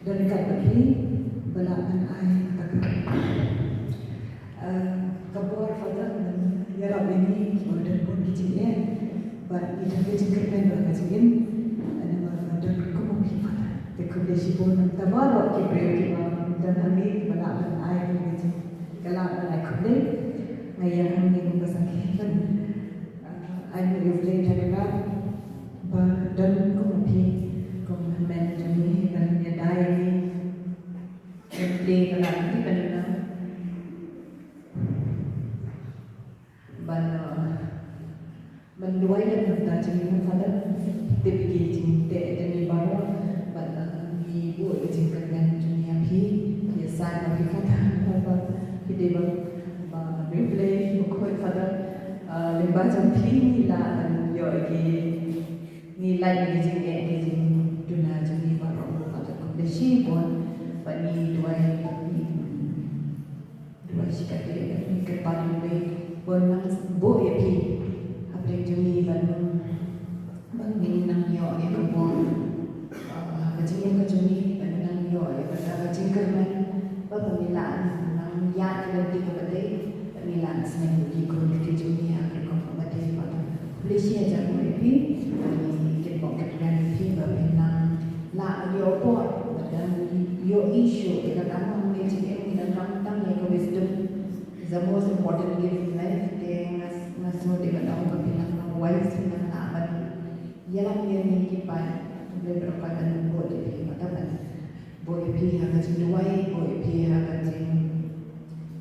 D: dan dekat lagi belakan air kabur pada ya Rob ini dan pun di sini bagi kita jengkel dan bagi Dekudesi pun tabarok kibreu dan kami belakan air gitu. Kalau ada kudai, ayah kami membesarkan air boleh jaga dan kemudian manajemen dan menyadai boleh kalau nanti benar menduai dan mentajam pada dipikir cinta dan ibarat ibu jengkel dan dunia pi di ba replay mo ko pada lembar jampi nila yo nilai ni jing duna jing baru pada kondisi pun bani dua sikat dia ni kepada lebih pun bo epi apa jing ban bang nang yo pun kecil kecil ban yo pada kecil kerman pemilaan nang ya kita kepada pemilaan senang di grup kecil ni akan kompetitif pada Malaysia jangan epi kita bukan epi pemilaan la yo pun dan yo isu kita kan mengenai kita tentang yang wisdom is the most important gift in life dia ngasih dia kan pemilaan wise pemilaan amat ialah yang kita boleh berkaitan buat epi macam boleh pilih akan cenduai, boleh pilih akan ceng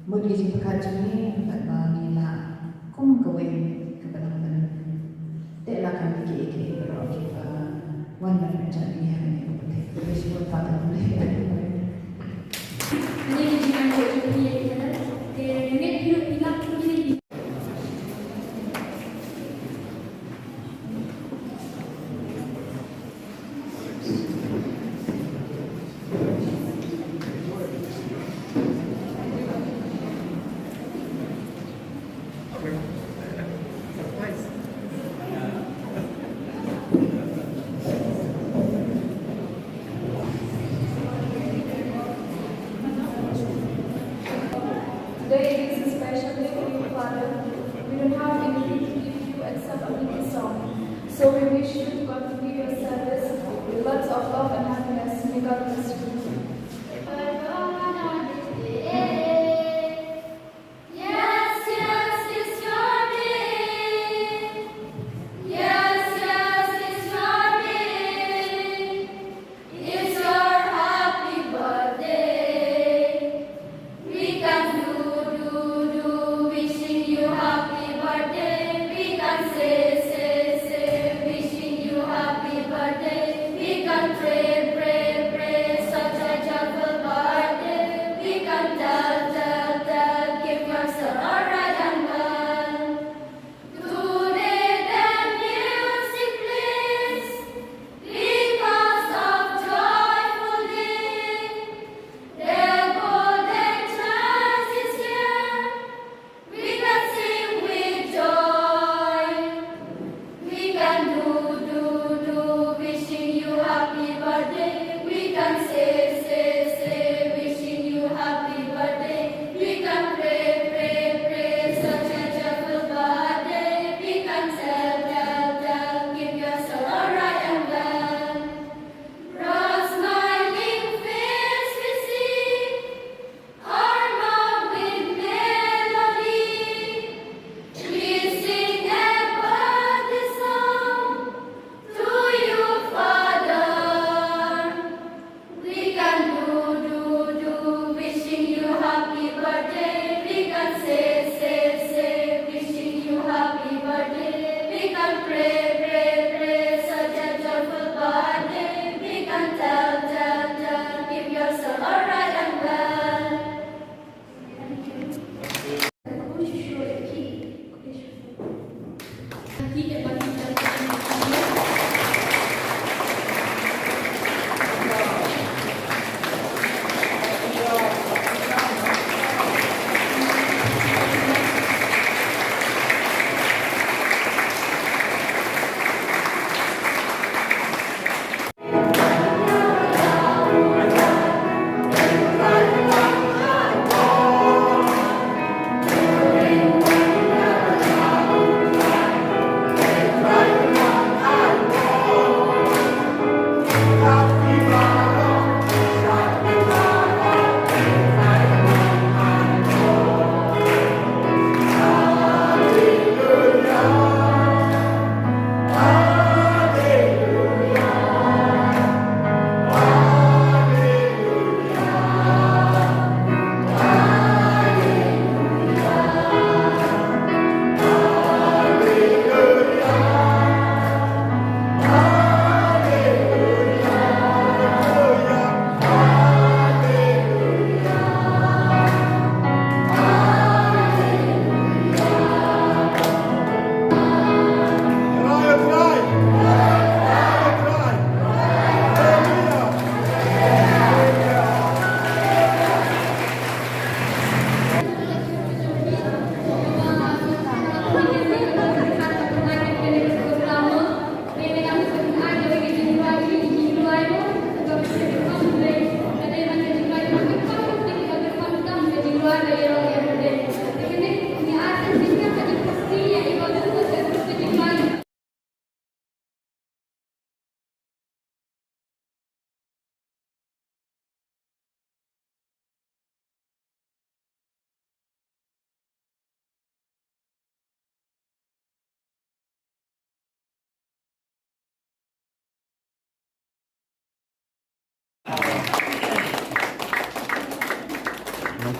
D: mungkin ceng pekat ni tak bangila kum kawin kebenaran tak lakam iki berok kita wan macam ni hanya boleh bersifat pada boleh
B: ini jangan jadi dia net hidup hilang ini.
E: Today is a special day for you, Father. We don't have anything to give you except a little song. So we wish you to continue your service with lots of love and happiness. May God bless you.
F: Pray, pray, pray, such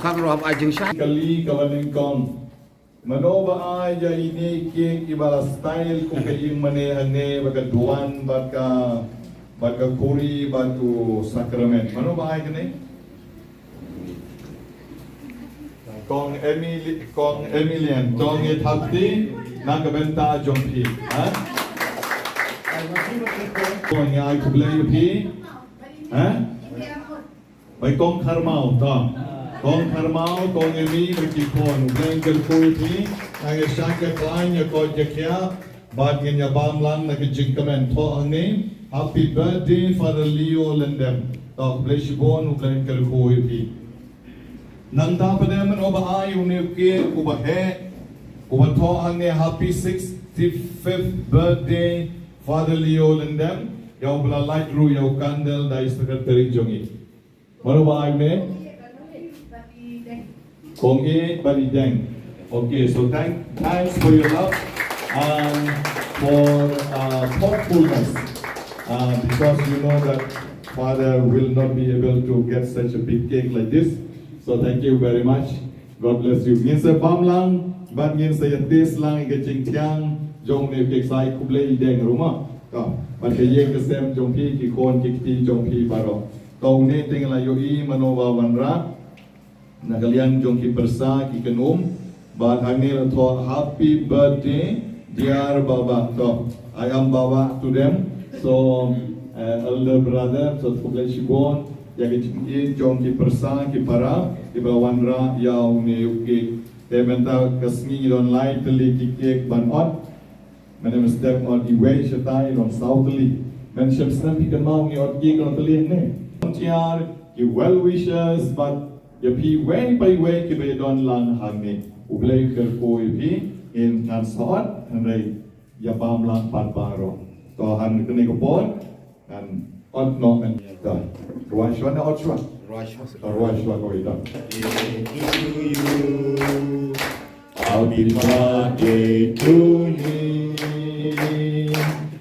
F: khang rom ai jing sha
C: kali kawanin kong manoba ay ya ini king ibala style kung kayong manehane baga duwan baga kuri batu sakrament manoba ay kani kong Emilian kong ithapti nagabenta jompi ha kong ay kublay pi ha bay kong karmao ta kong karmao kong emi berkikon blengkel kuiti nang syaka klanya ko jakya bad ngenya bamlang nakijingkamen to angni happy birthday Father Leo LYNDEM ta bless bon blengkel kuiti nang tapademan oba ay unike uba he uba to angni happy 65th birthday Father Leo LYNDEM yaw bla light ru yaw candle dai secretary jongi maruba ay me Kongi Balideng. Okay, so thanks for your love and for thoughtfulness because you know that Father will not be able to get such a big cake like this. So thank you very much. God bless you. Ngin sa pamlang, bat ngin sa yatis lang ikaching tiang jong ne kek sai kublay deng rumah. Ka, bat kayeng kesem jong pi kikon kikti jong pi baro. Kau ne tinggal yoi manowa wanra. Nakalian jong ki persa ki kenum bat hanil to happy birthday dear baba to I am baba to them so elder brother so kublai shibon ya ki jong ki persa ki para ki bawanra yaw ne uki tementa kasmi online teli ki kek ban on menem step on the way shatai on southly men shep snap ki mau ni ot ki kon teli ne tiar ki well wishes but ya pi way by way ki be don lang hangni ublay ker ko pi in nan saat hanai ya bam lang pat baro to han kene ko pon and on no and da ruashwa na otshwa ruashwa ko ida happy birthday to you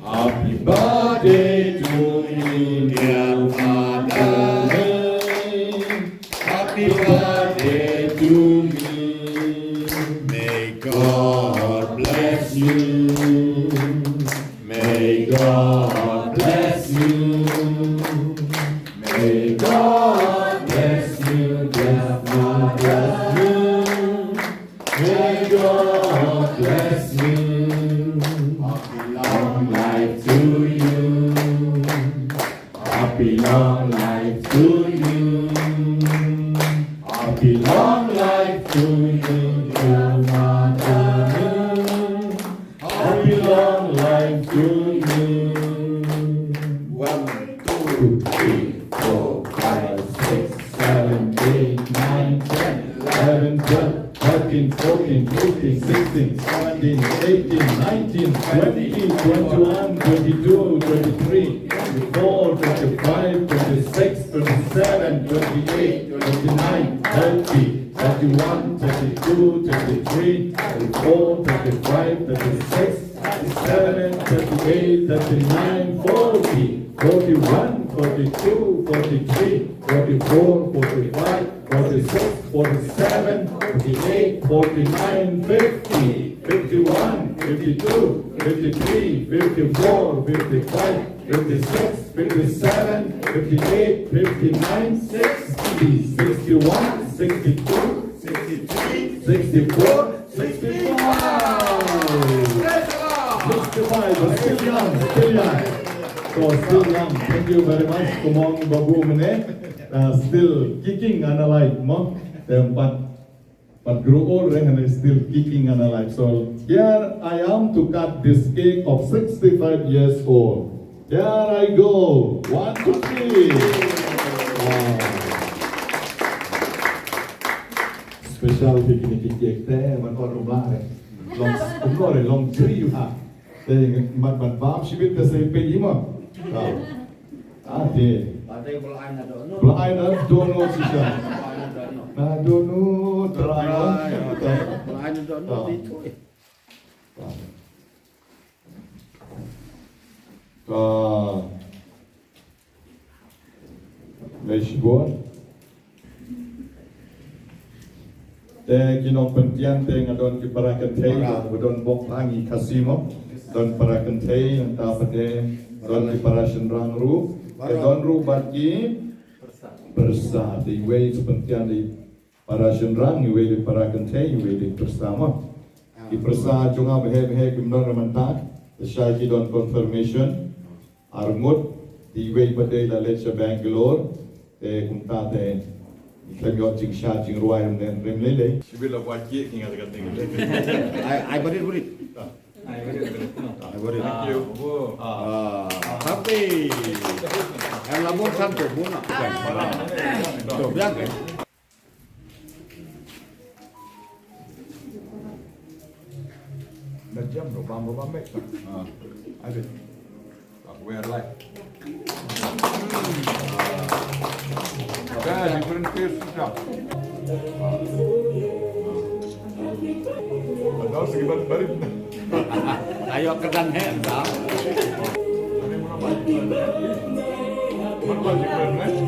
C: happy birthday to you dear father happy birthday to me. May God bless you. May God bless you. May God bless you, dear Father. May God bless you. Happy long life to you. Happy long life to you. Happy long life to you, dear mother. Happy long life to you. 1, 2, 3, 4, 5, 6, 7, 8, 9, 10, 11, 12, 13, 14, 15, 16, 17, 18, 19, 20, 21, 22, 23, 24, 25, 26, 27, 28, 29, 30, 31, 32, 33, 34, 35, 36, 37, 38, 39, 40, 41, 42, 43, 44, 45, 46, 47, 48, 49, 50, 51, 52, 53, 54, 55, 56, 57, 58, 59, 60, 61, 62, 63, 64, 65. 65, still young. So still young. Thank you very much. Kumong babu mene. Still kicking and alive, mo. But grow old and still kicking and alive. So here I am to cut this cake of 65 years old. Here I go. 1, 2, 3. Special picnic cake there. Man ko rumah long long tree you have. They man bab shibit the same pay mo. Ade. Belai na dono sisa. Na dono try.
F: Belai na dono dito. Leis boa.
C: Te kinong pentian te ngadon ki para kentei don bok pangi kasimo don para kentei yang tapate don ki para senrang ru don ru bagi bersa di way pentian di para senrang di way di para kentei di way di bersama di bersa junga behe gimnon ramantak saya ki don confirmation armut di way pada la lecha Bangalore te kumta te Kami orang cing sya cing ruai dan rem lele. Sibila buat je tinggal dekat tinggal.
F: I berit.
C: Thank you.
F: Tapi yang lamun santai muna. Tuh, biang kan?
C: Dah jam dah bam mek. Ada. Aku wear light. Dah different face sudah. Ada sekitar balik.
F: Ayo kedan hendak.
C: Mana balik? Mana balik?